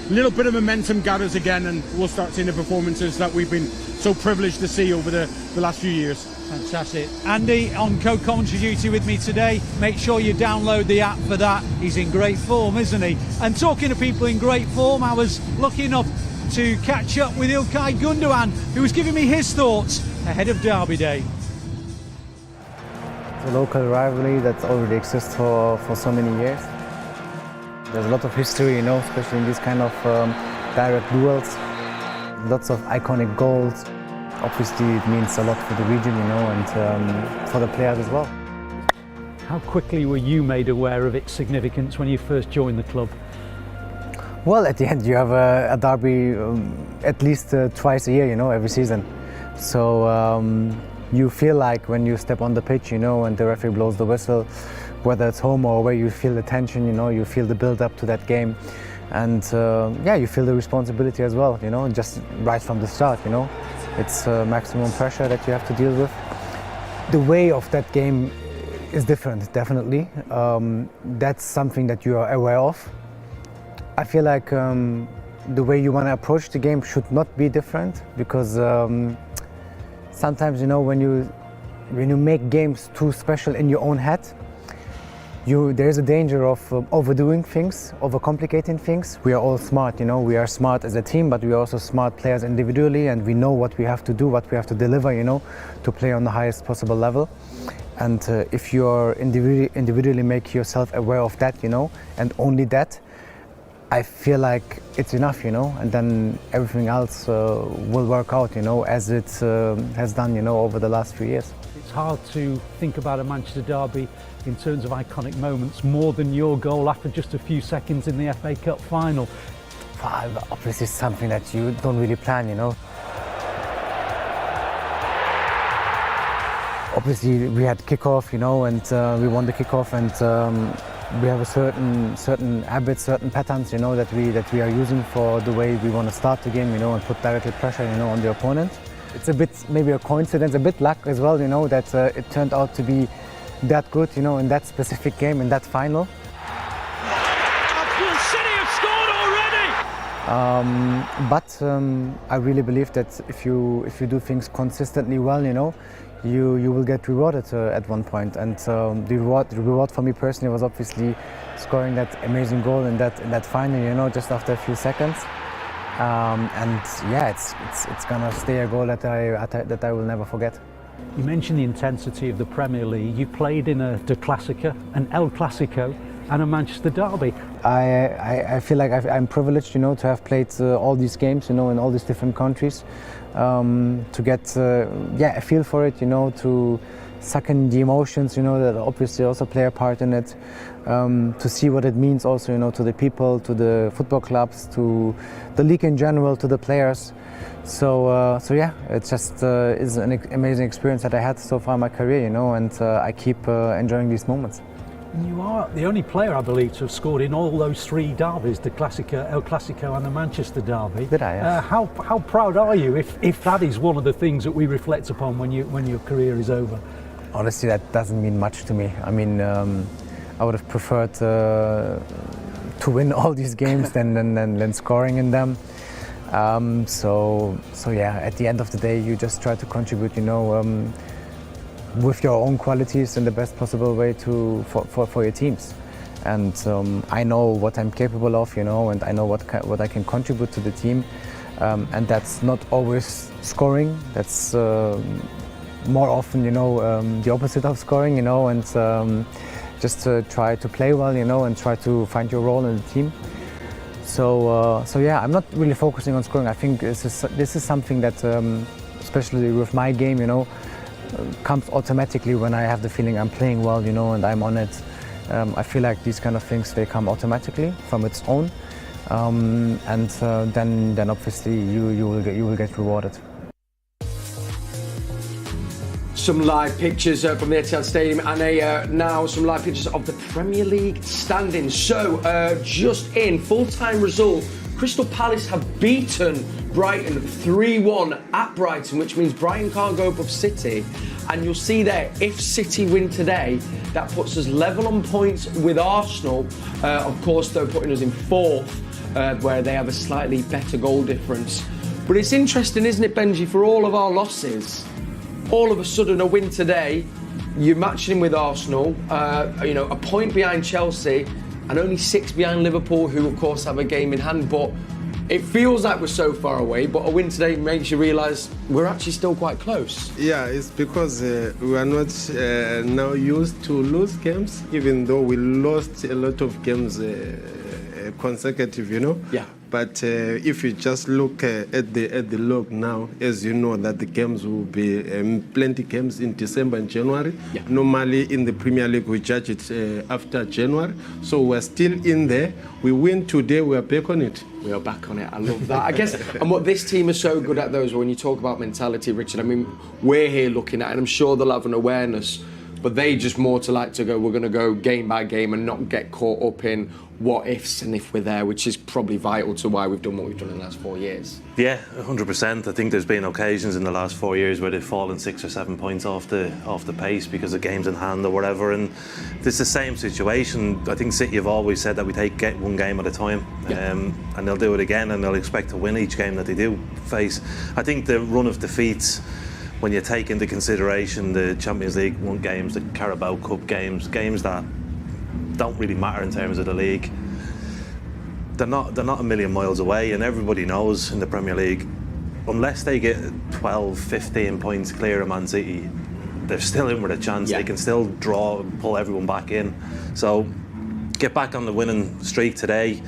A little bit of momentum gathers again, and we'll start seeing the performances that we've been so privileged to see over the last few years. Fantastic. Andy on co-commentary duty with me today. Make sure you download the app for that. He's in great form, isn't he? And talking to people in great form, I was lucky enough to catch up with İlkay Gündoğan, who was giving me his thoughts ahead of Derby Day. The local rivalry that already exists for so many years. There's a lot of history, especially in these kind of direct duels. Lots of iconic goals. Obviously, it means a lot for the region, and for the players as well. How quickly were you made aware of its significance when you first joined the club? Well, at the end, you have a derby at least twice a year, every season. So you feel like when you step on the pitch, and the referee blows the whistle, whether it's home or away, you feel the tension, you feel the build-up to that game. And you feel the responsibility as well, just right from the start, It's maximum pressure that you have to deal with. The way of that game is different, definitely. That's something that you are aware of. I feel like the way you want to approach the game should not be different, because sometimes, when you make games too special in your own head, there's a danger of overdoing things, overcomplicating things. We are all smart, we are smart as a team, but we are also smart players individually, and we know what we have to do, what we have to deliver, to play on the highest possible level. And if you individually make yourself aware of that, and only that, I feel like it's enough, and then everything else will work out, as it has done, over the last few years. It's hard to think about a Manchester derby in terms of iconic moments more than your goal after just a few seconds in the FA Cup final. Obviously, it's something that you don't really plan, Obviously, we had kickoff, and we won the kickoff, and we have a certain habits, certain patterns, that we are using for the way we want to start the game, and put directly pressure, on the opponent. It's a bit maybe a coincidence, a bit luck as well, that it turned out to be that good, in that specific game, in that final. City have scored already! But I really believe that if you do things consistently well, you will get rewarded at one point. And the reward for me personally was obviously scoring that amazing goal in that final, just after a few seconds. And yeah, it's gonna stay a goal that I will never forget. You mentioned the intensity of the Premier League. You played in a De Clasica, an El Clasico, and a Manchester derby. I feel like I'm privileged, to have played all these games, in all these different countries, to get a feel for it, to suck in the emotions, that obviously also play a part in it, to see what it means also, to the people, to the football clubs, to the league in general, to the players. So yeah, it just is an amazing experience that I had so far in my career, and I keep enjoying these moments. You are the only player, I believe, to have scored in all those three derbies, the Clasica, El Clasico and the Manchester derby. Did I? Yeah. How proud are you if that is one of the things that we reflect upon when your career is over? Honestly, that doesn't mean much to me. I mean, I would have preferred to win all these games than scoring in them. So yeah, at the end of the day, you just try to contribute, with your own qualities in the best possible way for your teams. And I know what I'm capable of, and I know what I can contribute to the team. And that's not always scoring. That's more often, the opposite of scoring, and just to try to play well, and try to find your role in the team. So yeah, I'm not really focusing on scoring. I think this is something that, especially with my game, comes automatically when I have the feeling I'm playing well, and I'm on it. I feel like these kind of things, they come automatically from its own, and then obviously you will get rewarded. Some live pictures from the Etihad Stadium, and now some live pictures of the Premier League standings. So, just in, full-time result, Crystal Palace have beaten Brighton 3-1 at Brighton, which means Brighton can't go above City. And you'll see there, if City win today, that puts us level on points with Arsenal. Of course, they're putting us in fourth, where they have a slightly better goal difference. But it's interesting, isn't it, Benji, for all of our losses, all of a sudden a win today, you're matching with Arsenal, a point behind Chelsea and only 6 behind Liverpool, who of course have a game in hand. But it feels like we're so far away, but a win today makes you realise we're actually still quite close. Yeah, it's because we are not now used to lose games, even though we lost a lot of games consecutive, you know. Yeah. But if you just look at the log now, as you know, that the games will be plenty games in December and January. Yeah. Normally in the Premier League we judge it after January, so we're still in there. We win today, we are back on it. We are back on it. I love that. I guess, and what this team is so good at, though, is when you talk about mentality, Richard. I mean, we're here looking at it, and I'm sure they'll have an awareness, but they just more to like to go, we're going to go game by game and not get caught up in what ifs and if we're there, which is probably vital to why we've done what we've done in the last 4 years. Yeah, 100%. I think there's been occasions in the last 4 years where they've fallen 6 or 7 points off the pace because of games in hand or whatever, and it's the same situation. I think City have always said that we take one game at a time, and they'll do it again, and they'll expect to win each game that they do face. I think the run of defeats, when you take into consideration the Champions League games, the Carabao Cup games that don't really matter in terms of the league, they're not a million miles away, and everybody knows in the Premier League, unless they get 12, 15 points clear of Man City, they're still in with a chance. They can still draw and pull everyone back in. So get back on the winning streak today,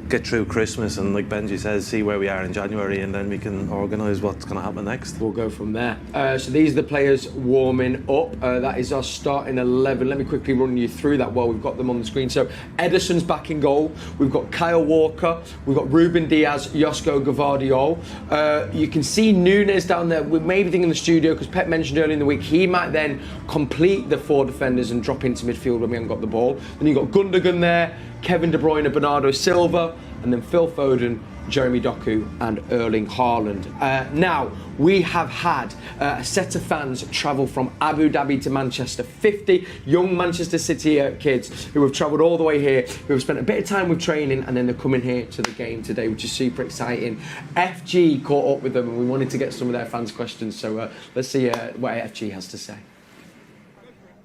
get through Christmas, and like Benji says, see where we are in January, and then we can organise what's going to happen next. We'll go from there. So these are the players warming up. That is our starting 11. Let me quickly run you through that while we've got them on the screen. So Ederson's back in goal. We've got Kyle Walker. We've got Ruben Diaz, Josko Gvardiol. You can see Nunes down there. We're maybe thinking in the studio, because Pep mentioned earlier in the week, he might then complete the 4 defenders and drop into midfield when we haven't got the ball. Then you've got Gündoğan there, Kevin De Bruyne, Bernardo Silva, and then Phil Foden, Jeremy Doku, and Erling Haaland. Now, we have had a set of fans travel from Abu Dhabi to Manchester. 50 young Manchester City kids who have travelled all the way here, who have spent a bit of time with training, and then they're coming here to the game today, which is super exciting. FG caught up with them, and we wanted to get some of their fans' questions, so let's see what FG has to say.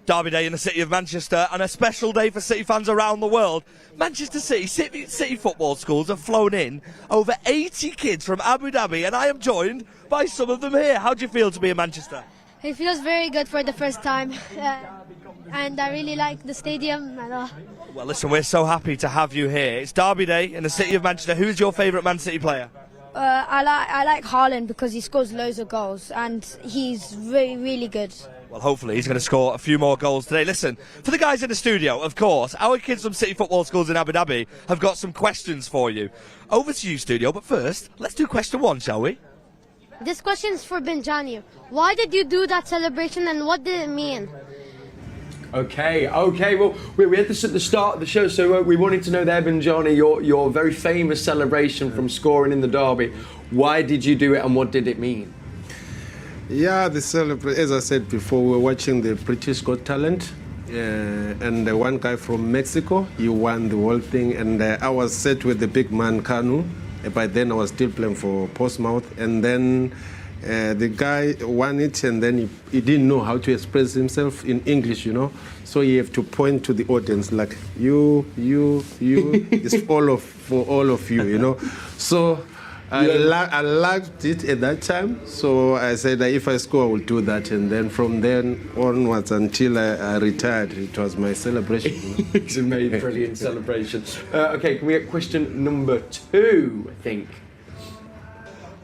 Derby Day in the city of Manchester, and a special day for City fans around the world. Manchester City football schools have flown in over 80 kids from Abu Dhabi, and I am joined by some of them here. How do you feel to be in Manchester? It feels very good for the first time, and I really like the stadium. Well, listen, we're so happy to have you here. It's Derby Day in the city of Manchester. Who's your favourite Man City player? I like Haaland because he scores loads of goals, and he's really good. Well, hopefully he's going to score a few more goals today. Listen, for the guys in the studio, of course, our kids from City football schools in Abu Dhabi have got some questions for you. Over to you, studio, but first, let's do question 1, shall we? This question is for Benjani. Why did you do that celebration, and what did it mean? Okay. Well, we had this at the start of the show, so we wanted to know there, Benjani, your very famous celebration from scoring in the derby. Why did you do it, and what did it mean? Yeah, as I said before, we were watching the British Got Talent, and one guy from Mexico, he won the whole thing, and I was set with the big man Kanu. By then I was still playing for Portsmouth, and then the guy won it, and then he didn't know how to express himself in English, you know, so he have to point to the audience like you, it's for all of you, you know. So I liked it at that time, so I said that if I score I will do that, and then from then onwards until I retired, it was my celebration. It's a brilliant celebration. Okay, can we get question number 2, I think?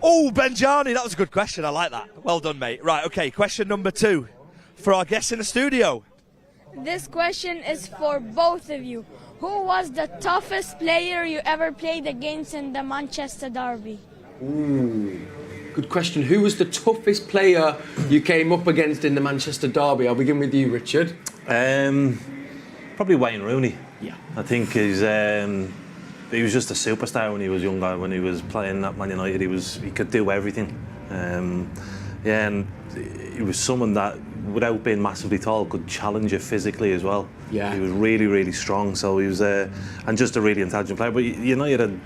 Oh, Benjani, that was a good question. I like that. Well done, mate. Right, okay, question number 2 for our guests in the studio. This question is for both of you. Who was the toughest player you ever played against in the Manchester Derby? Ooh, good question. Who was the toughest player you came up against in the Manchester Derby? I'll begin with you, Richard. Probably Wayne Rooney. Yeah. I think he was just a superstar when he was younger. When he was playing at Man United, he could do everything. And he was someone that, without being massively tall, could challenge you physically as well. Yeah. He was really, really strong. So he was, and just a really intelligent player. But you know, you had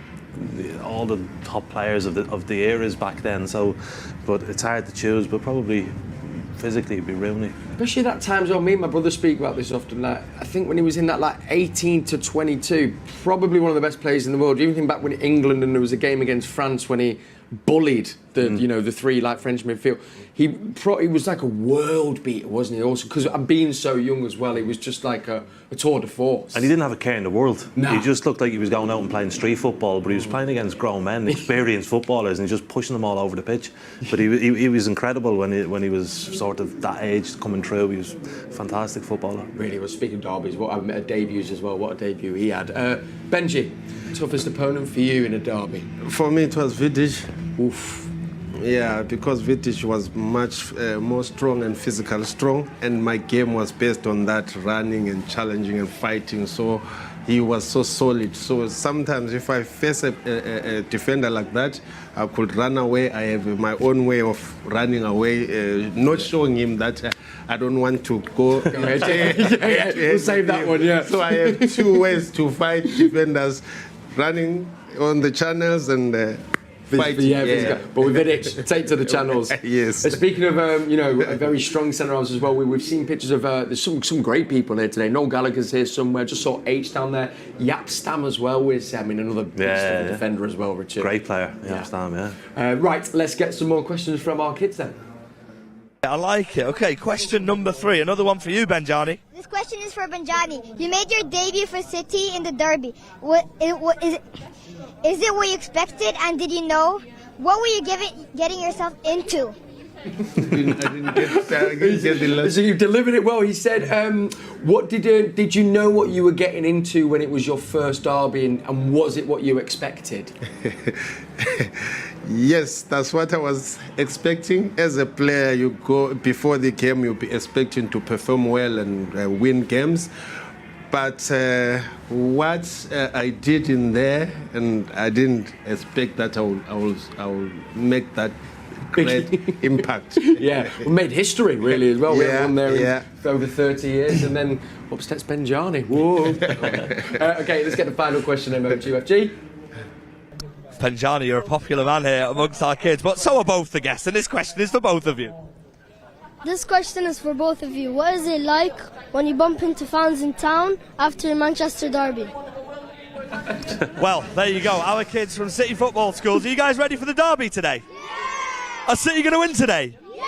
all the top players of the eras back then. So, but it's hard to choose. But probably physically, it'd be Rooney. Especially that time as well. Me and my brother speak about this often. Like, I think when he was in that 18 to 22, probably one of the best players in the world. You even think back when England, and there was a game against France when he bullied the three like French midfield. He was like a world beater, wasn't he? Also, because being so young as well, he was just like a tour de force. And he didn't have a care in the world. No. He just looked like he was going out and playing street football, but he was playing against grown men, experienced footballers, and just pushing them all over the pitch. But he was incredible when he was sort of that age coming through. He was a fantastic footballer. Really was. Speaking of derbies, debuts as well. What a debut he had. Benji, toughest opponent for you in a derby? For me, it was Vidic. Oof. Yeah, because Vidic was much more strong and physical strong, and my game was based on that, running and challenging and fighting. So he was so solid. So sometimes if I face a defender like that, I could run away. I have my own way of running away, not showing him that I don't want to go. Go ahead. We'll save that one, yeah. So I have two ways to fight defenders, running on the channels and fighting. Yeah. But with Vidic, take to the channels. Yes. Speaking of, a very strong centre halves as well, we've seen pictures of, there's some great people here today. Noel Gallagher's here somewhere, just saw H down there. Yap Stam as well, another beast of a defender as well, Richard. Great player, Yap Stam, yeah. Right, let's get some more questions from our kids then. I like it. Okay, question number 3. Another one for you, Benjani. This question is for Benjani. You made your debut for City in the derby. Is it what you expected, and did you know? What were you getting yourself into? I didn't get the last. So you've delivered it well. He said, "What did you know what you were getting into when it was your first derby, and was it what you expected?" Yes, that's what I was expecting. As a player, you go before the game, you'll be expecting to perform well and win games. But what I did in there, and I didn't expect that I will make that great impact. Yeah, we made history really as well. We Yeah, won there yeah. for over 30 years, and then up steps Benjani. Whoa. Okay, let's get the final question then, MCUFG. Benjani, you're a popular man here amongst our kids, but so are both the guests, and this question is for both of you. This question is for both of you. What is it like when you bump into fans in town after a Manchester derby? Well, there you go. Our kids from City football schools. Are you guys ready for the derby today? Yeah! Are City going to win today? Yeah!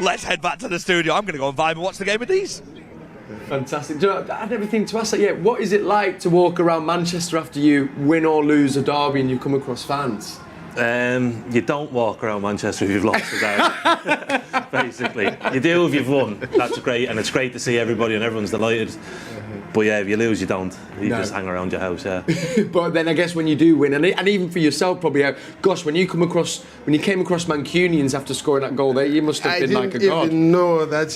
Let's head back to the studio. I'm going to go and vibe and watch the game with these. Fantastic. Do you know, I had everything to ask. What is it like to walk around Manchester after you win or lose a derby and you come across fans? You don't walk around Manchester if you've lost a derby. Basically, you do if you've won. That's great, and it's great to see everybody and everyone's delighted. But yeah, if you lose, you don't. You just hang around your house. Yeah. But then I guess when you do win, and even for yourself, probably, gosh, when you came across Mancunians after scoring that goal there, you must have been like a god. I didn't even know that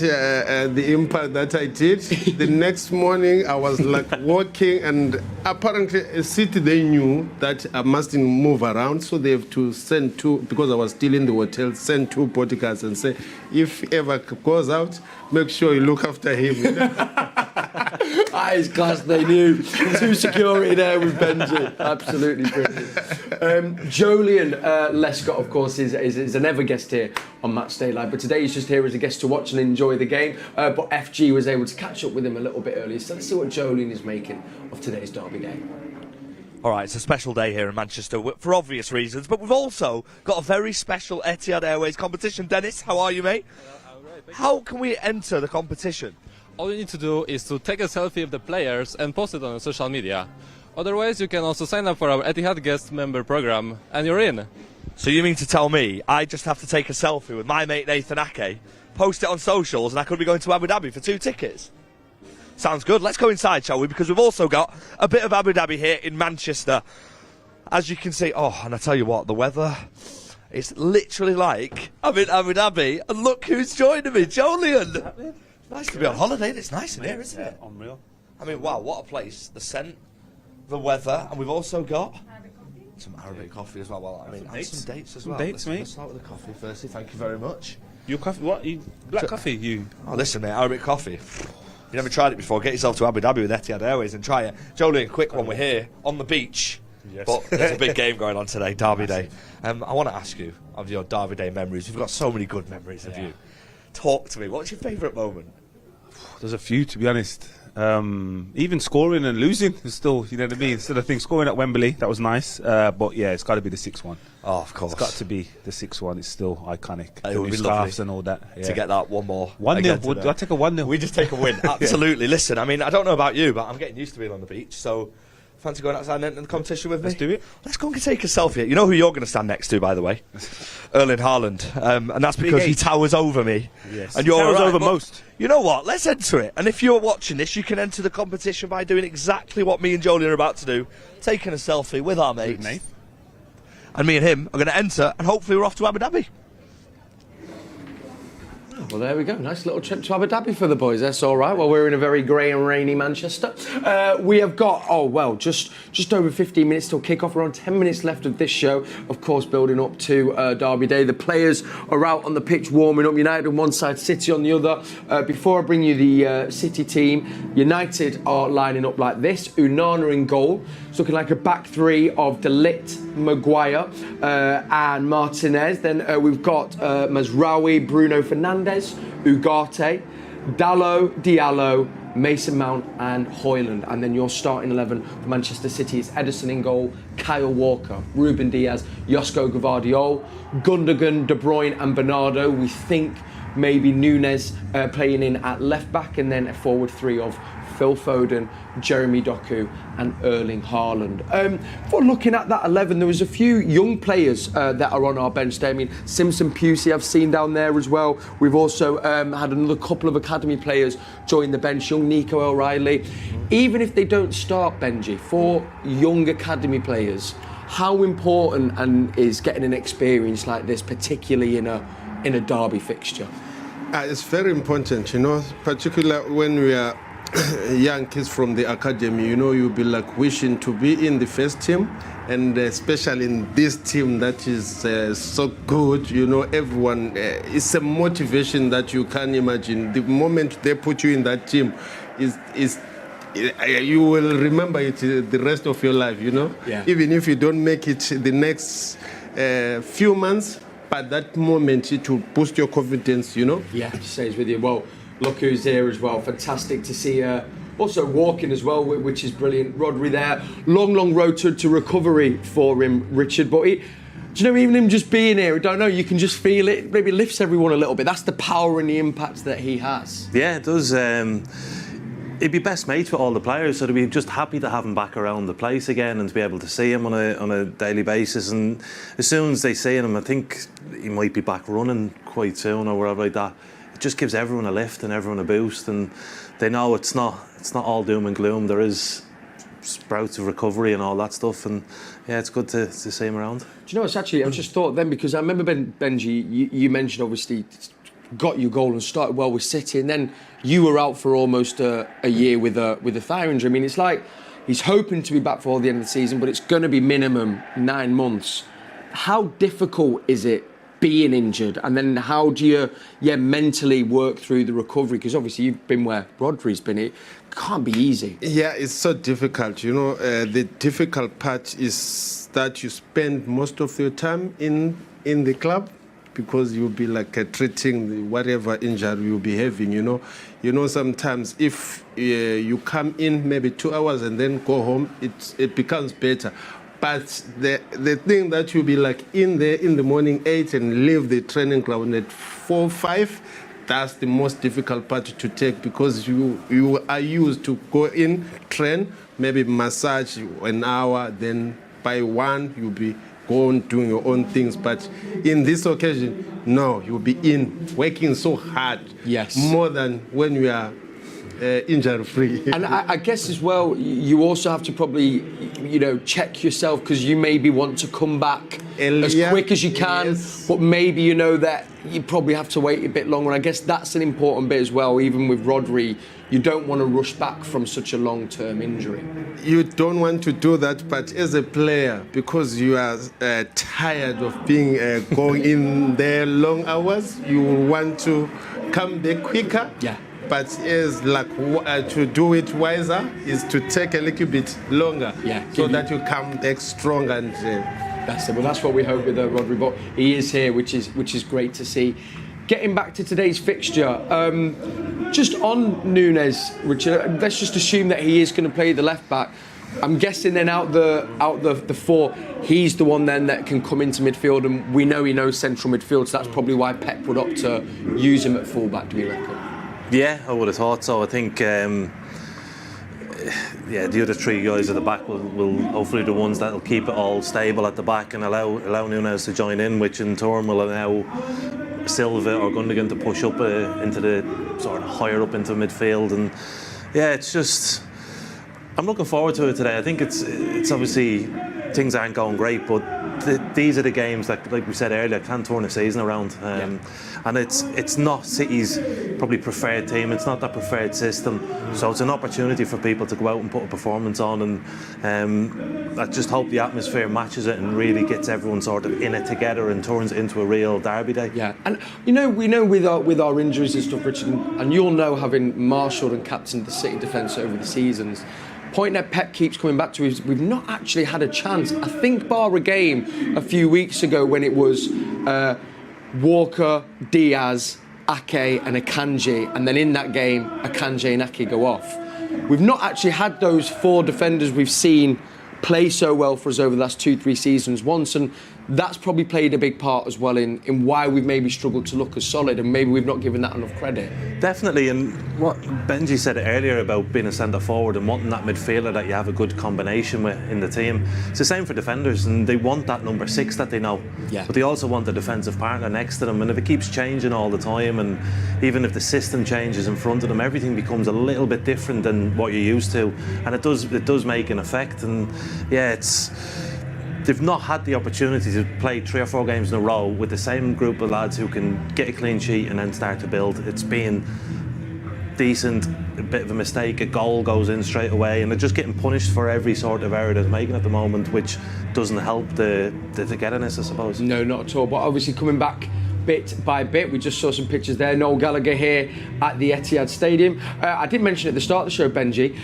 the impact that I did. The next morning, I was like walking, and apparently, City they knew that I mustn't move around, so they have to send two, because I was still in the hotel, send 2 bodyguards and say, if ever goes out, make sure you look after him. His class, they knew. 2 security there with Benji. Absolutely brilliant. Jolien Lescott, of course, is an ever guest here on Matchday Live, but today he's just here as a guest to watch and enjoy the game. But FG was able to catch up with him a little bit earlier, so let's see what Jolien is making of today's derby game. All right, it's a special day here in Manchester for obvious reasons, but we've also got a very special Etihad Airways competition. Dennis, how are you, mate? How can we enter the competition? All you need to do is to take a selfie of the players and post it on social media. Otherwise, you can also sign up for our Etihad guest member program, and you're in. So you mean to tell me I just have to take a selfie with my mate Nathan Ake, post it on socials, and I could be going to Abu Dhabi for 2 tickets? Sounds good. Let's go inside, shall we? Because we've also got a bit of Abu Dhabi here in Manchester. As you can see, and I tell you what, the weather, it's literally like I'm in Abu Dhabi, and look who's joining me, Jolien. Nice to be on holiday. It's nice in here, isn't it? Unreal. I mean, wow, what a place. The scent, the weather, and we've also got some Arabic coffee as well. Well, I mean, and some dates as well. Dates, mate. Let's start with the coffee firstly. Thank you very much. Your coffee? What? Black coffee? You? Oh, listen, mate, Arabic coffee. You never tried it before, get yourself to Abu Dhabi with Etihad Airways and try it. Jolien, quick one, we're here on the beach. Yes. But there's a big game going on today, Derby Day. I want to ask you of your Derby Day memories. You've got so many good memories of you. Talk to me. What's your favourite moment? There's a few, to be honest. Even scoring and losing is still, you know what I mean? Still, I think scoring at Wembley, that was nice. But yeah, it's got to be the 6-1. Oh, of course. It's got to be the 6-1. It's still iconic. It would be lovely and all that. to get that one more. 1-0. Do I take a 1-0? We just take a win. Absolutely. Listen, I mean, I don't know about you, but I'm getting used to being on the beach. So, fancy going outside and entering the competition with me? Let's do it. Let's go and take a selfie. You know who you're going to stand next to, by the way? Erling Haaland. And that's because he towers over me. Yes. And you're towers right, over but most. You know what? Let's enter it. And if you're watching this, you can enter the competition by doing exactly what me and Jolie are about to do, taking a selfie with our mates. And me and him are going to enter, and hopefully we're off to Abu Dhabi. Well, there we go. Nice little trip to Abu Dhabi for the boys. That's all right. Well, we're in a very grey and rainy Manchester. We have got, just over 15 minutes till kick-off. Around 10 minutes left of this show. Of course, building up to Derby Day. The players are out on the pitch warming up. United on one side, City on the other. Before I bring you the City team, United are lining up like this. Onana in goal. It's looking like a back three of De Ligt, Maguire and Martinez. Then we've got Mazraoui, Bruno Fernandes, Ugarte, Dalot, Diallo, Mason Mount and Højlund. And then your starting 11 for Manchester City is Ederson in goal, Kyle Walker, Ruben Diaz, Josko Gvardiol, Gundogan, De Bruyne and Bernardo. We think maybe Núñez playing in at left back, and then a forward three of Phil Foden, Jeremy Doku and Erling Haaland. For looking at that 11, there was a few young players that are on our bench there. I mean, Simpson Pusey I've seen down there as well. We've also had another couple of academy players join the bench, young Nico O'Reilly. Even if they don't start, Benji, for young academy players, how important is getting an experience like this, particularly in a derby fixture? It's very important, you know, particularly when we are young kids from the academy, you know, you'll be like wishing to be in the first team, and especially in this team that is so good, you know, everyone, it's a motivation that you can't imagine. The moment they put you in that team, you will remember it the rest of your life, you know, even if you don't make it the next few months, but that moment it will boost your confidence, you know. Yeah, it stays with you. Well, look who's here as well. Fantastic to see also walking as well, which is brilliant. Rodri there. Long road to recovery for him, Richard. But do you know, even him just being here, I don't know, you can just feel it. Maybe lifts everyone a little bit. That's the power and the impact that he has. Yeah, it does. He'd be best mates with all the players, so they'd be just happy to have him back around the place again and to be able to see him on a daily basis. And as soon as they see him, I think he might be back running quite soon or whatever like that. It just gives everyone a lift and everyone a boost, and they know it's not all doom and gloom. There is sprouts of recovery and all that stuff, and yeah, it's good to see him around. Do you know, it's actually, I just thought then, because I remember Benji, you mentioned obviously got your goal and started well with City, and then you were out for almost a year with a thigh injury. I mean, it's like he's hoping to be back for the end of the season, but it's going to be minimum 9 months. How difficult is it being injured, and then how do you mentally work through the recovery? Because obviously you've been where Rodri's been. It can't be easy. Yeah, it's so difficult, you know. The difficult part is that you spend most of your time in the club, because you'll be like treating whatever injury you'll be having, you know. You know, sometimes if you come in maybe 2 hours and then go home, it becomes better. But the thing that you'll be like in there in the morning 8 and leave the training ground at 4, 5, that's the most difficult part to take, because you are used to go in, train, maybe massage 1 hour, then by 1 you'll be going doing your own things. But in this occasion, no, you'll be in working so hard. Yes. More than when you are injury free. And I guess as well, you also have to probably, check yourself, because you maybe want to come back as quick as you can, but maybe you know that you probably have to wait a bit longer. I guess that's an important bit as well. Even with Rodri, you don't want to rush back from such a long-term injury. You don't want to do that, but as a player, because you are tired of being going in there long hours, you want to come back quicker. Yeah. But is like to do it wiser is to take a little bit longer, so that you come back strong and. That's it. Well, that's what we hope with Rodri. But he is here, which is great to see. getting back to today's fixture, just on Núñez, Richard, let's just assume that he is going to play the left back. I'm guessing then out the four, he's the one then that can come into midfield, and we know he knows central midfield, so that's probably why Pep would opt to use him at fullback, do you reckon? Yeah, I would have thought so. I think, the other three guys at the back will hopefully the ones that will keep it all stable at the back and allow Núñez to join in, which in turn will allow Silva or Gündoğan to push up into the sort of higher up into midfield. And yeah, it's just, I'm looking forward to it today. I think it's obviously things aren't going great, but these are the games that, like we said earlier, can turn a season around. And it's not City's probably preferred team. It's not that preferred system. So it's an opportunity for people to go out and put a performance on. And I just hope the atmosphere matches it and really gets everyone sort of in it together and turns it into a real derby day. Yeah, and we know with our injuries and stuff, Richard, and you'll know, having marshalled and captained the City defence over the seasons, point that Pep keeps coming back to is we've not actually had a chance. I think bar a game a few weeks ago when it was Walker, Diaz, Ake and Akanji, and then in that game Akanji and Ake go off. We've not actually had those four defenders we've seen play so well for us over the last 2-3 seasons once, and that's probably played a big part as well in why we've maybe struggled to look as solid, and maybe we've not given that enough credit. Definitely, and what Benji said earlier about being a centre forward and wanting that midfielder that you have a good combination with in the team. It's the same for defenders, and they want that number 6 that they know. Yeah. But they also want the defensive partner next to them, and if it keeps changing all the time, and even if the system changes in front of them, everything becomes a little bit different than what you're used to, and it does make an effect. And yeah, they've not had the opportunity to play 3 or 4 games in a row with the same group of lads who can get a clean sheet and then start to build. It's been decent, a bit of a mistake, a goal goes in straight away, and they're just getting punished for every sort of error they're making at the moment, which doesn't help the togetherness, I suppose. No, not at all. But obviously coming back bit by bit, we just saw some pictures there. Noel Gallagher here at the Etihad Stadium. I did mention at the start of the show, Benji,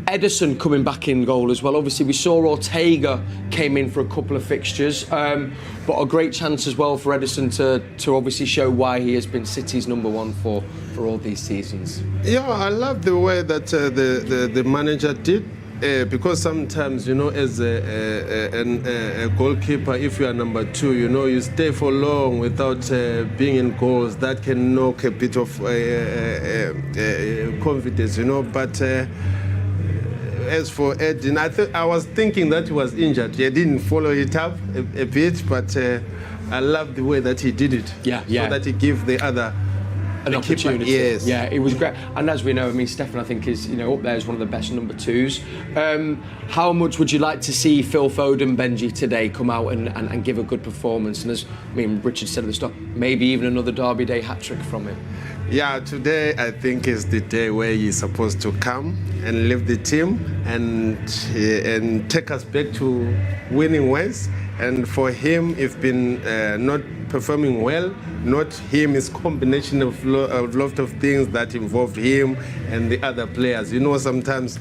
Ederson coming back in goal as well. Obviously we saw Ortega came in for a couple of fixtures, but a great chance as well for Ederson to obviously show why he has been City's number 1 for all these seasons. Yeah, I love the way that the manager did. Because sometimes, as a goalkeeper, if you are number 2, you stay for long without being in goals. That can knock a bit of confidence, But as for Edin, I was thinking that he was injured. He didn't follow it up a bit, but I love the way that he did it. Yeah. So that he gave the other an opportunity. Keeper. Yes. Yeah, it was great. And as we know, Stefan, I think is up there as one of the best number 2s. How much would you like to see Phil Foden, Benji, today come out and give a good performance? And as Richard said at the start, maybe even another Derby Day hat-trick from him. Yeah, today I think is the day where he's supposed to come and leave the team and take us back to winning ways. And for him, if been not performing well, not him, it's combination of lot of things that involved him and the other players. Sometimes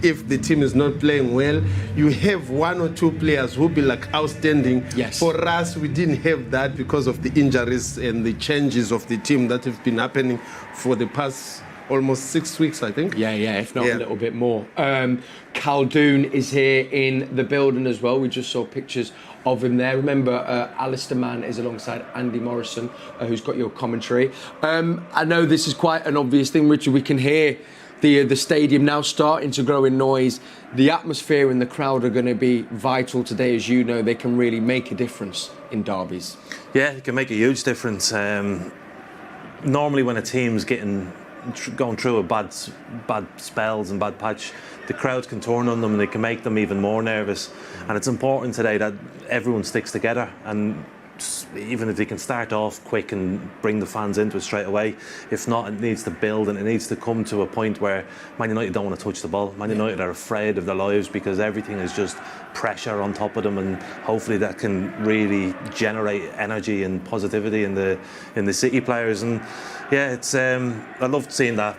if the team is not playing well, you have 1 or 2 players who be like outstanding. Yes. For us, we didn't have that because of the injuries and the changes of the team that have been happening for the past almost 6 weeks, I think. Yeah, if not a little bit more. Khaldoon is here in the building as well. We just saw pictures of him there. Remember, Alistair Mann is alongside Andy Morrison, who's got your commentary. I know this is quite an obvious thing, Richard. We can hear the stadium now starting to grow in noise. The atmosphere and the crowd are going to be vital today, as you know. They can really make a difference in derbies. Yeah, it can make a huge difference. Normally when a team's going through a bad spells and bad patch, the crowds can turn on them and they can make them even more nervous. And it's important today that everyone sticks together, and even if they can start off quick and bring the fans into it straight away, if not, it needs to build, and it needs to come to a point where Man United don't want to touch the ball. Man United are afraid of their lives because everything is just pressure on top of them, and hopefully that can really generate energy and positivity in the City players. And yeah, it's I love seeing that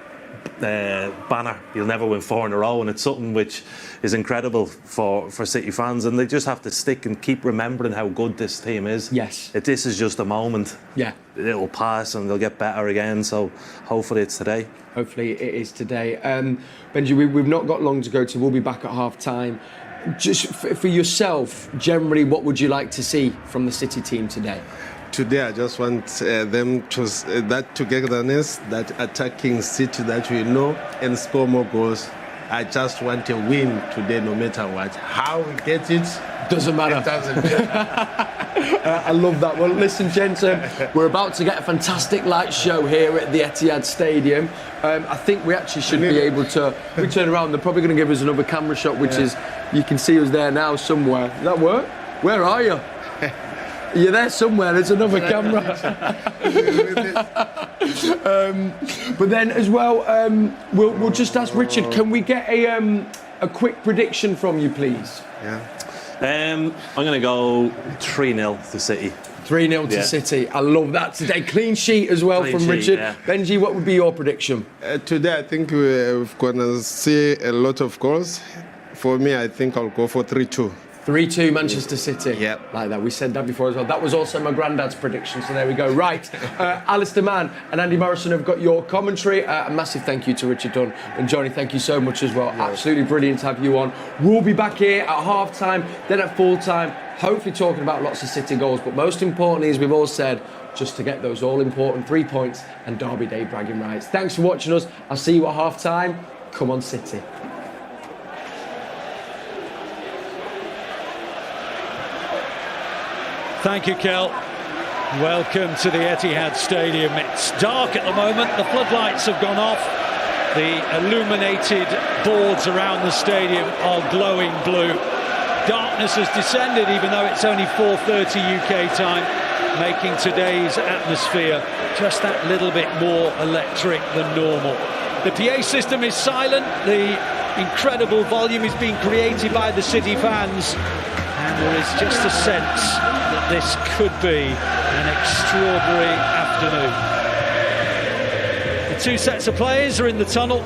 banner, you'll never win 4 in a row, and it's something which is incredible for City fans, and they just have to stick and keep remembering how good this team is. Yes. This is just a moment. Yeah. It'll pass and they'll get better again, so hopefully it's today. Hopefully it is today. Benji, we've not got long to go to. We'll be back at half time. Just for yourself, generally, what would you like to see from the City team today? Today, I just want them to that togetherness, that attacking City that we know, and score more goals. I just want a win today, no matter what. How we get it doesn't matter. It doesn't matter. I love that. Well, listen, gents, we're about to get a fantastic light show here at the Etihad Stadium. I think we actually should be able to. We turn around. They're probably going to give us another camera shot, which is you can see us there now somewhere. Does that work? Where are you? You're there somewhere. There's another camera. But then as well, we'll just ask Richard. Can we get a quick prediction from you, please? Yeah. I'm going to go 3-0 to City. 3-0 to City. I love that today. Clean sheet as well Clean from sheet, Richard. yeah. Benji, what would be your prediction? Today, I think we're going to see a lot of goals. For me, I think I'll go for 3-2. 3-2 Manchester City. Yeah. Like that. We said that before as well. That was also my granddad's prediction, so there we go. Right. Alistair Mann and Andy Morrison have got your commentary. A massive thank you to Richard Dunne. And Johnny, thank you so much as well. Absolutely brilliant to have you on. We'll be back here at half-time, then at full-time, hopefully talking about lots of City goals. But most importantly, as we've all said, just to get those all-important 3 points and Derby Day bragging rights. Thanks for watching us. I'll see you at half-time. Come on, City. Thank you, Kel. Welcome to the Etihad Stadium. It's dark at the moment. The floodlights have gone off. The illuminated boards around the stadium are glowing blue. Darkness has descended, even though it's only 4:30 UK time, making today's atmosphere just that little bit more electric than normal. The PA system is silent. The incredible volume is being created by the City fans. And there is just a sense that this could be an extraordinary afternoon. The two sets of players are in the tunnel.